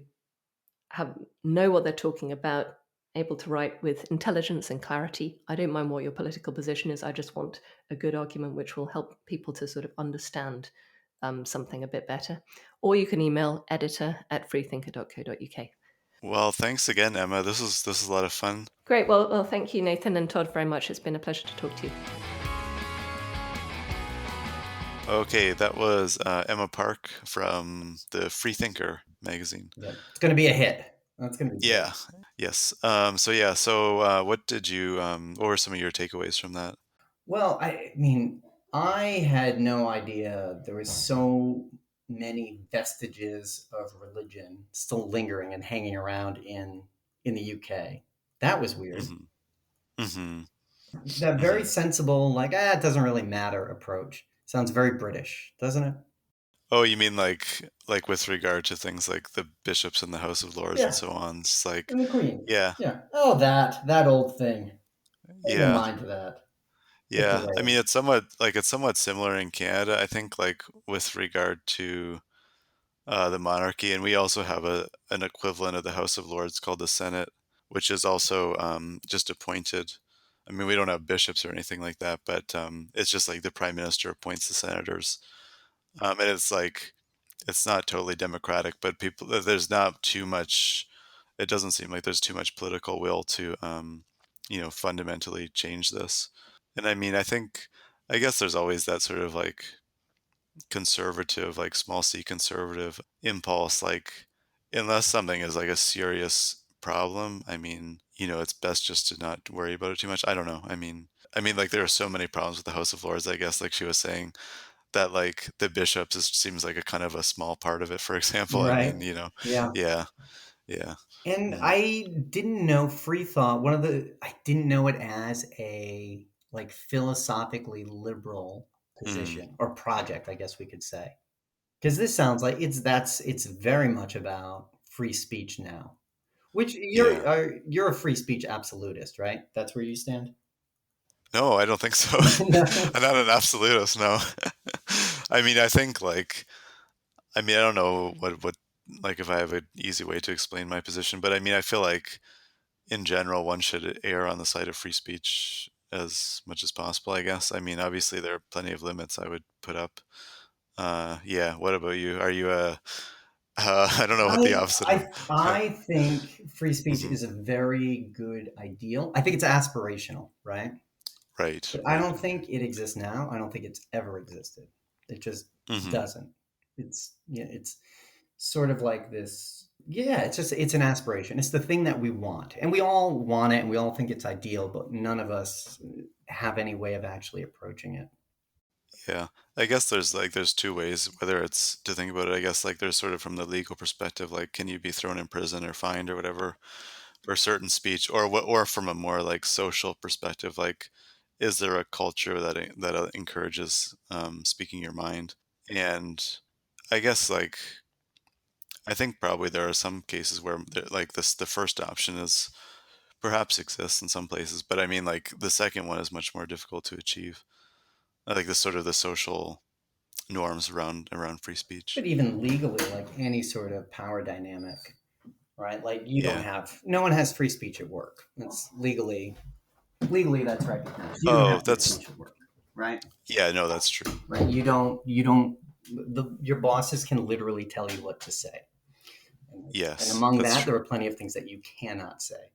C: know what they're talking about, able to write with intelligence and clarity. I don't mind what your political position is. I just want a good argument which will help people to sort of understand something a bit better. Or you can email editor@freethinker.co.uk.
A: Well, thanks again, Emma. This is a lot of fun.
C: Great. Well, thank you, Nathan and Todd, very much. It's been a pleasure to talk to you.
A: Okay, that was Emma Park from the Freethinker magazine.
B: Yeah, it's going to be a hit. That's going to be
A: Yeah, yes. What were some of your takeaways from that?
B: Well, I mean, I had no idea there was so many vestiges of religion still lingering and hanging around in the UK. That was weird.
A: Hmm. Hmm.
B: That very
A: Hmm.
B: sensible, like, it doesn't really matter approach. Sounds very British, doesn't it?
A: Oh, you mean like with regard to things like the bishops in the House of Lords and
B: Yeah,
A: so on? It's like,
B: and the Queen.
A: yeah,
B: Yeah. Oh, that old thing. Pay no
A: yeah,
B: mind to that. It's a
A: yeah. I mean,
B: wave.
A: it's somewhat similar in Canada. I think like with regard to the monarchy, and we also have an equivalent of the House of Lords called the Senate, which is also just appointed. I mean, we don't have bishops or anything like that, but it's just like the prime minister appoints the senators, and it's like it's not totally democratic, but there's not too much. It doesn't seem like there's too much political will to fundamentally change this. And I mean, I guess there's always that sort of like conservative, like small c conservative impulse, like unless something is like a serious problem, I mean, it's best just to not worry about it too much. I don't know. I mean, like there are so many problems with the House of Lords, I guess, like she was saying, that like the bishops seems like a kind of a small part of it, for example. I
B: Right.
A: mean,
B: Yeah.
A: yeah, yeah.
B: And
A: Hmm.
B: I didn't know free thought. I didn't know it as a like philosophically liberal
A: Hmm.
B: position or project, I guess we could say. Because this sounds like it's very much about free speech now. Which
A: Yeah.
B: you're a free speech absolutist, right? That's where you stand.
A: No, I don't think so.
B: No.
A: I'm not an absolutist, no. I mean, I don't know what like if I have an easy way to explain my position, but I mean, I feel like in general one should err on the side of free speech as much as possible, I guess. I mean, obviously there are plenty of limits I would put up. Yeah, what about you? Are you a I don't know what the
B: I
A: opposite of
B: I I think free speech
A: Mhm.
B: is a very good ideal. I think it's aspirational, right?
A: Right,
B: But I
A: right.
B: don't think it exists now. I don't think it's ever existed. It just
A: Hmm.
B: doesn't. It's sort of like this. Yeah, it's an aspiration. It's the thing that we want, and we all want it, and we all think it's ideal, but none of us have any way of actually approaching it.
A: Yeah. I guess there's two ways whether it's to think about it. I guess like there's sort of from the legal perspective, like can you be thrown in prison or fined or whatever for certain speech, or what, or from a more like social perspective, like is there a culture that encourages speaking your mind? And I guess like I think probably there are some cases where like this the first option is perhaps exists in some places, but I mean like the second one is much more difficult to achieve. Like the sort of the social norms around free speech.
B: But even legally, like any sort of power dynamic, right? Like
A: Yeah.
B: no one has free speech at work. It's legally Legally, that's recognized. You don't
A: Oh,
B: have to
A: that's
B: teach at work, right?
A: yeah, no, that's true.
B: Right. Your bosses can literally tell you what to say. And
A: Yes,
B: among
A: that's
B: that, there
A: true.
B: are plenty of things that you cannot say.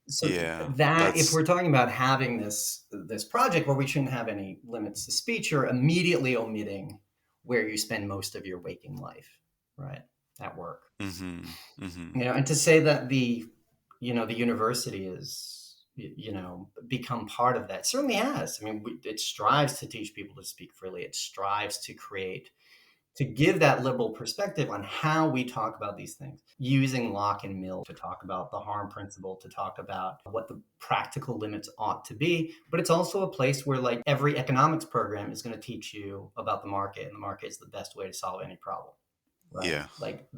B: So
A: Yeah,
B: that if
A: that's
B: we're talking about having this project where we shouldn't have any limits to speech, you're immediately omitting where you spend most of your waking life, right? At work.
A: mm-hmm, mm-hmm,
B: And to say that the university is become part of that certainly has. I mean, it strives to teach people to speak freely. It strives to give that liberal perspective on how we talk about these things, using Locke and Mill to talk about the harm principle, to talk about what the practical limits ought to be. But it's also a place where, like, every economics program is going to teach you about the market, and the market is the best way to solve any problem, right?
A: yeah,
B: Like,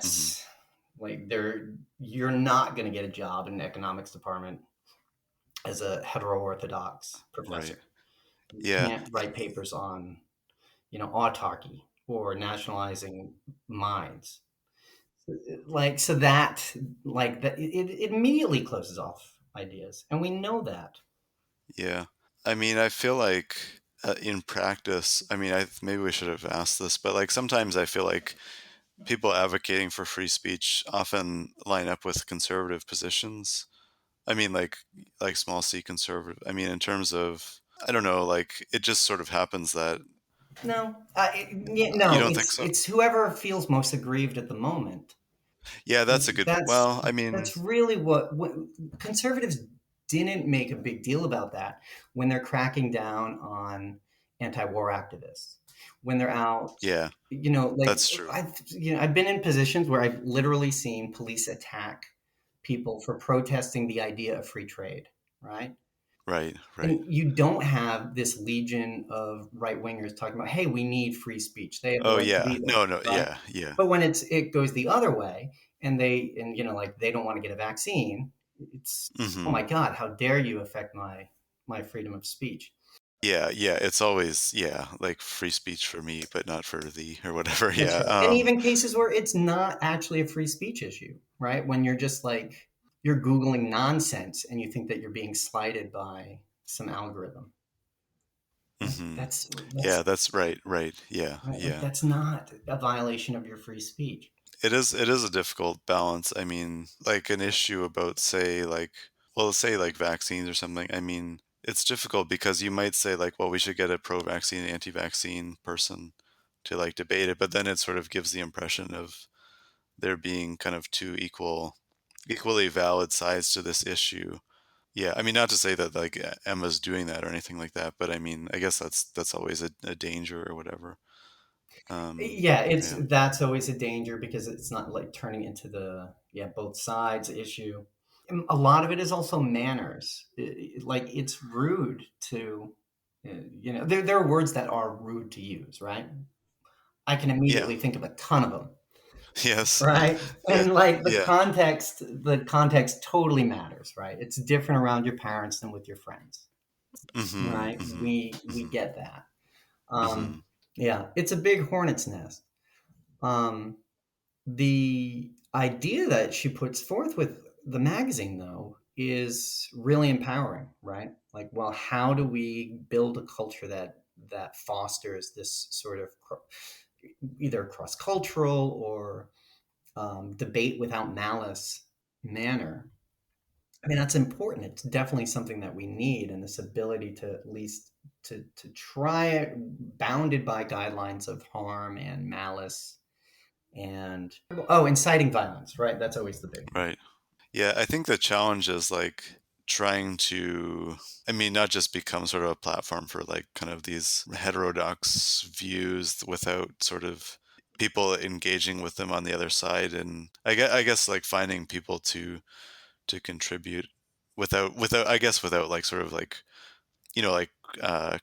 A: mm-hmm,
B: that's like you're not going to get a job in the economics department as a hetero-orthodox
A: right,
B: professor. You
A: yeah,
B: can't write papers on autarky or nationalizing mines, like, so that, like, that it immediately closes off ideas, and we know that.
A: yeah. I mean, I feel like in practice, I mean, I maybe we should have asked this, but like sometimes I feel like people advocating for free speech often line up with conservative positions. I mean, like small c conservative. I mean, in terms of, I don't know, like it just sort of happens that
B: No, yeah,
A: you
B: no,
A: don't think so.
B: it's whoever feels most aggrieved at the moment.
A: Yeah, that's a good.
B: That's
A: Well, I mean,
B: that's really what conservatives didn't make a big deal about that when they're cracking down on anti-war activists, when they're out.
A: yeah,
B: Like,
A: that's true.
B: I've been in positions where I've literally seen police attack people for protesting the idea of free trade, right?
A: Right, right.
B: And you don't have this legion of right wingers talking about, hey, we need free speech. They have the
A: Oh
B: right to
A: yeah,
B: be there,
A: no, no,
B: right?
A: yeah, yeah.
B: But when it goes the other way, like, they don't want to get a vaccine, it's, oh
A: Mm-hmm.
B: my God, how dare you affect my freedom of speech?
A: Yeah, yeah. It's always like free speech for me, but not for thee or whatever.
B: That's
A: Yeah.
B: right. And even cases where it's not actually a free speech issue, right? When you're just like, you're Googling nonsense and you think that you're being slighted by some algorithm. Right?
A: Mm-hmm.
B: That's
A: Yeah, that's right, right. Yeah,
B: right. Like,
A: yeah.
B: that's not a violation of your free speech.
A: It is a difficult balance. I mean, like an issue about say like well, say like vaccines or something. I mean, it's difficult because you might say like, well, we should get a pro-vaccine, anti-vaccine person to like debate it, but then it sort of gives the impression of there being kind of two equally valid sides to this issue. Yeah, I mean, not to say that like Emma's doing that or anything like that, but I mean, I guess that's always a danger or whatever.
B: Yeah,
A: Yeah,
B: that's always a danger because it's not like turning into the both sides issue. And a lot of it is also manners. Like, it's rude to, there are words that are rude to use, right? I can
A: yeah,
B: immediately think of a ton of them,
A: yes,
B: right?
A: yeah,
B: And, like,
A: yeah.
B: the context totally matters, right? It's different around your parents than with your friends,
A: Mm-hmm.
B: right?
A: Mm-hmm.
B: We
A: Mm-hmm.
B: get that.
A: Mm-hmm.
B: Yeah, it's a big hornet's nest. Um, the idea that she puts forth with the magazine, though, is really empowering, right? Like, well, how do we build a culture that fosters this sort of either cross-cultural or debate without malice manner? I mean, that's important. It's definitely something that we need, and this ability to at least to try it, bounded by guidelines of harm and malice, and inciting violence, right? That's always the big one.
A: Right. Yeah, I think the challenge is like trying to, I mean, not just become sort of a platform for like kind of these heterodox views without sort of people engaging with them on the other side, and I guess like finding people to contribute without I guess without like sort of like like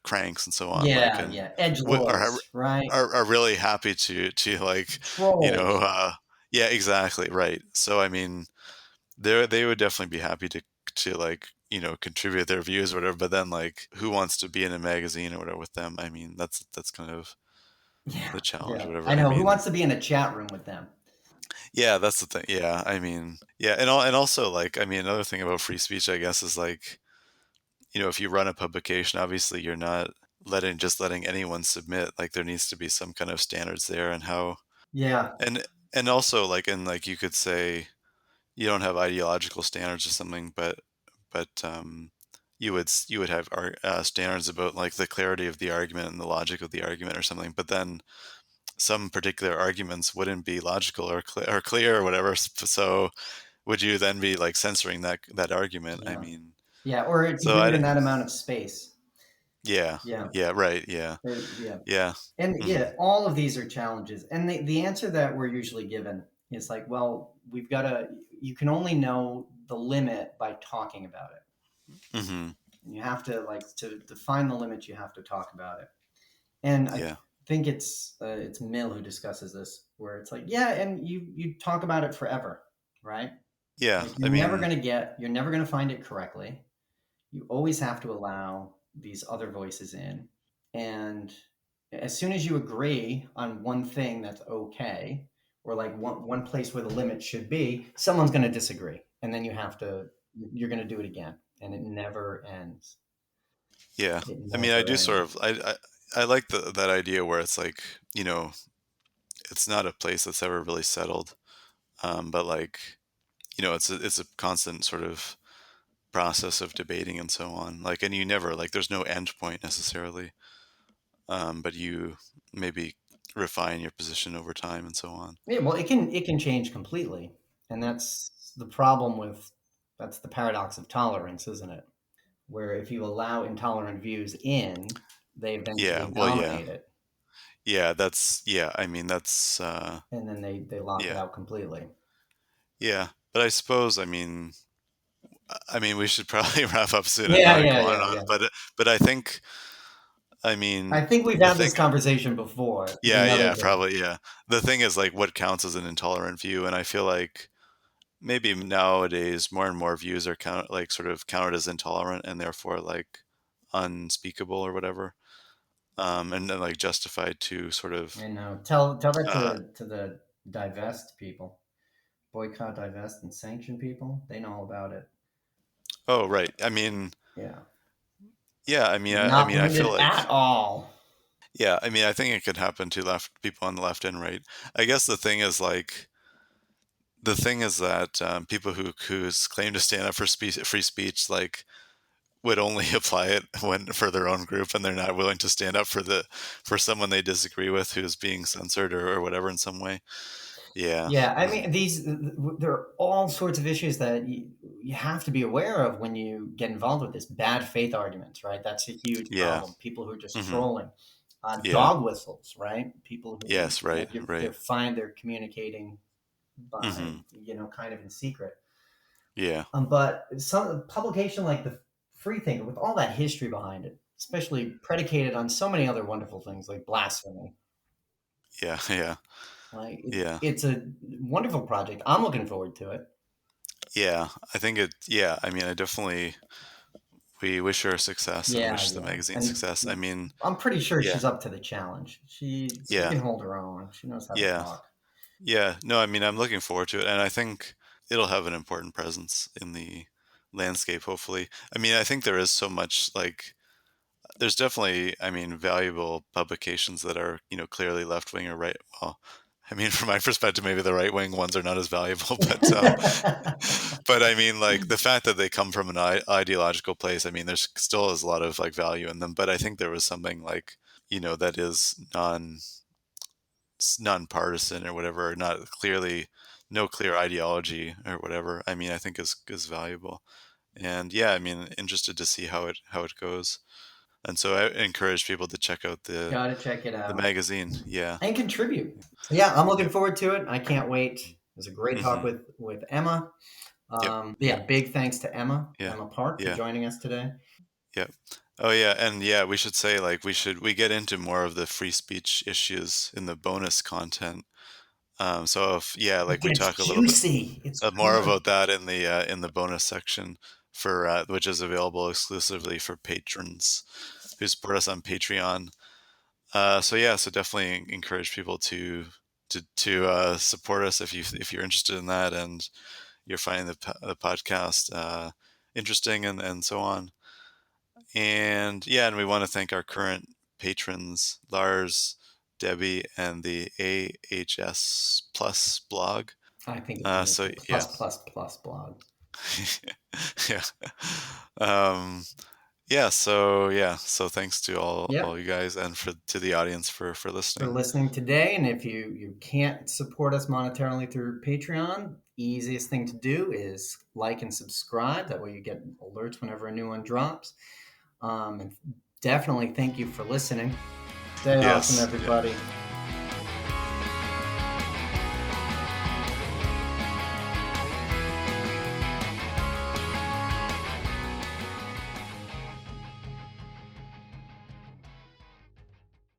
A: cranks and so on like
B: Yeah,
A: and
B: yeah, edge
A: are
B: lords, right?
A: are really happy to like you know
B: Trolls.
A: yeah, exactly, right. So I mean they would definitely be happy to like contribute their views or whatever, but then like who wants to be in a magazine or whatever with them? I mean that's kind of
B: Yeah,
A: the challenge
B: yeah.
A: or whatever.
B: I
A: I
B: know. Who
A: mean
B: wants to be in a chat room with them?
A: yeah, that's the thing. Yeah, I mean yeah, and also like I mean another thing about free speech I guess is like if you run a publication, obviously you're not letting anyone submit. Like there needs to be some kind of standards there, and how
B: Yeah,
A: and and also you could say you don't have ideological standards or something, but you would have standards about like the clarity of the argument and the logic of the argument or something. But then some particular arguments wouldn't be logical or clear or whatever. So would you then be like censoring that argument? I
B: yeah,
A: mean,
B: yeah. Or to
A: so
B: do it in that amount of space.
A: yeah,
B: Yeah,
A: yeah, right, yeah,
B: yeah.
A: yeah,
B: And
A: hmm
B: yeah, all of these are challenges. And the answer that we're usually given is like, well, you can only know the limit by talking about it.
A: hmm
B: And you have to, like, to define the limit, you have to talk about it. And I
A: yeah,
B: think it's Mill who discusses this, where it's like, yeah, and you talk about it forever, right?
A: yeah.
B: Like
A: I mean,
B: you're never gonna find it correctly. You always have to allow these other voices in. And as soon as you agree on one thing that's okay, or like one place where the limit should be, someone's going to disagree. And then you're going to do it again. And it never ends.
A: yeah.
B: It
A: I mean, I
B: never
A: do sort
B: ends.
A: of. I like that idea where it's like it's not a place that's ever really settled, but like it's a constant sort of process of debating and so on. Like, and you never like there's no end point necessarily, but you maybe refine your position over time and so on.
B: Yeah, well, it can change completely. And that's the paradox of tolerance, isn't it? Where if you allow intolerant views in, they
A: Yeah.
B: eventually
A: Well, yeah.
B: dominate it.
A: Yeah. Yeah. I mean, that's
B: And then they lock it
A: yeah.
B: out completely.
A: Yeah. But I suppose, I mean, we should probably wrap up soon and
B: Yeah,
A: not
B: yeah,
A: go on and
B: yeah,
A: on.
B: yeah.
A: But I think, I
B: I
A: mean,
B: think we've
A: the
B: had
A: thing,
B: this conversation before. It could be
A: yeah,
B: another
A: yeah,
B: day.
A: probably, yeah. The thing is like what counts as an intolerant view, and I feel like maybe nowadays more and more views are like sort of counted as intolerant and therefore like unspeakable or whatever, and then like justified to sort of,
B: I know. Tell that
A: uh,
B: to the divest people, boycott, divest, and sanction people. They know all about it.
A: oh, right. I mean,
B: Yeah,
A: yeah, I mean, I
B: not
A: mean, I feel
B: permitted
A: like,
B: at all.
A: yeah, I mean, I think it could happen to left people on the left and right. I guess the thing is that people who claim to stand up for free speech like would only apply it when for their own group, and they're not willing to stand up for someone they disagree with who's being censored or whatever in some way. Yeah.
B: Yeah, I
A: hmm
B: mean, there are all sorts of issues that you have to be aware of when you get involved with this. Bad faith arguments, right? That's a huge
A: Yeah.
B: problem. People who are just
A: hmm
B: trolling,
A: Yeah.
B: dog whistles, right? People who,
A: Yes. Right.
B: like,
A: Right.
B: they're communicating by,
A: hmm
B: kind of in secret.
A: Yeah.
B: But some publication like the Freethinker, with all that history behind it, especially predicated on so many other wonderful things like blasphemy,
A: Yeah. Yeah.
B: like
A: Yeah.
B: it's a wonderful project. I'm looking forward to it.
A: Yeah. I think it. Yeah. I mean, I definitely. We wish her success and
B: Yeah,
A: wish the
B: yeah,
A: magazine
B: and
A: success. I mean,
B: I'm pretty sure
A: yeah.
B: she's up to the challenge. She
A: Yeah.
B: can hold her own. She knows how to
A: Yeah.
B: talk.
A: Yeah. No, I mean, I'm looking forward to it, and I think it'll have an important presence in the landscape. Hopefully, I mean, I think there is so much like there's definitely, I mean, valuable publications that are, clearly left wing or right. Well, I mean, from my perspective, maybe the right wing ones are not as valuable, but I mean, like the fact that they come from an ideological place, I mean, there's still is a lot of like value in them. But I think there was something like, that is nonpartisan or whatever, not clearly, no clear ideology or whatever. I mean, I think is valuable, and yeah, I mean, interested to see how it goes. And so I encourage people to check out the
B: Got to check it
A: the
B: out
A: magazine. Yeah.
B: and contribute. Yeah, I'm looking
A: Yep.
B: forward to it. I can't wait. It was a great talk
A: hmm
B: with Emma.
A: Yep.
B: Yeah,
A: Yep.
B: big thanks to
A: Yeah.
B: Emma Park, for
A: Yeah.
B: joining us today.
A: Yep. Oh yeah, and yeah, we should say like we get into more of the free speech issues in the bonus content. So if yeah,
B: It
A: like we
B: gets
A: talk a little bit
B: juicy. It's
A: more
B: good.
A: about that in the bonus section for which is available exclusively for patrons who support us on Patreon. So yeah, so definitely encourage people to support us if you're interested in that and you're finding the podcast interesting and so on. And yeah, and we want to thank our current patrons, Lars, Debbie, and the AHS Plus blog.
B: I think it's
A: So
B: plus,
A: yeah.
B: plus blog.
A: Yeah. So thanks to all you guys, and to the audience for listening.
B: Today. And if you can't support us monetarily through Patreon, easiest thing to do is like and subscribe. That way you get alerts whenever a new one drops. And definitely thank you for listening. Stay awesome, everybody.
A: Yeah.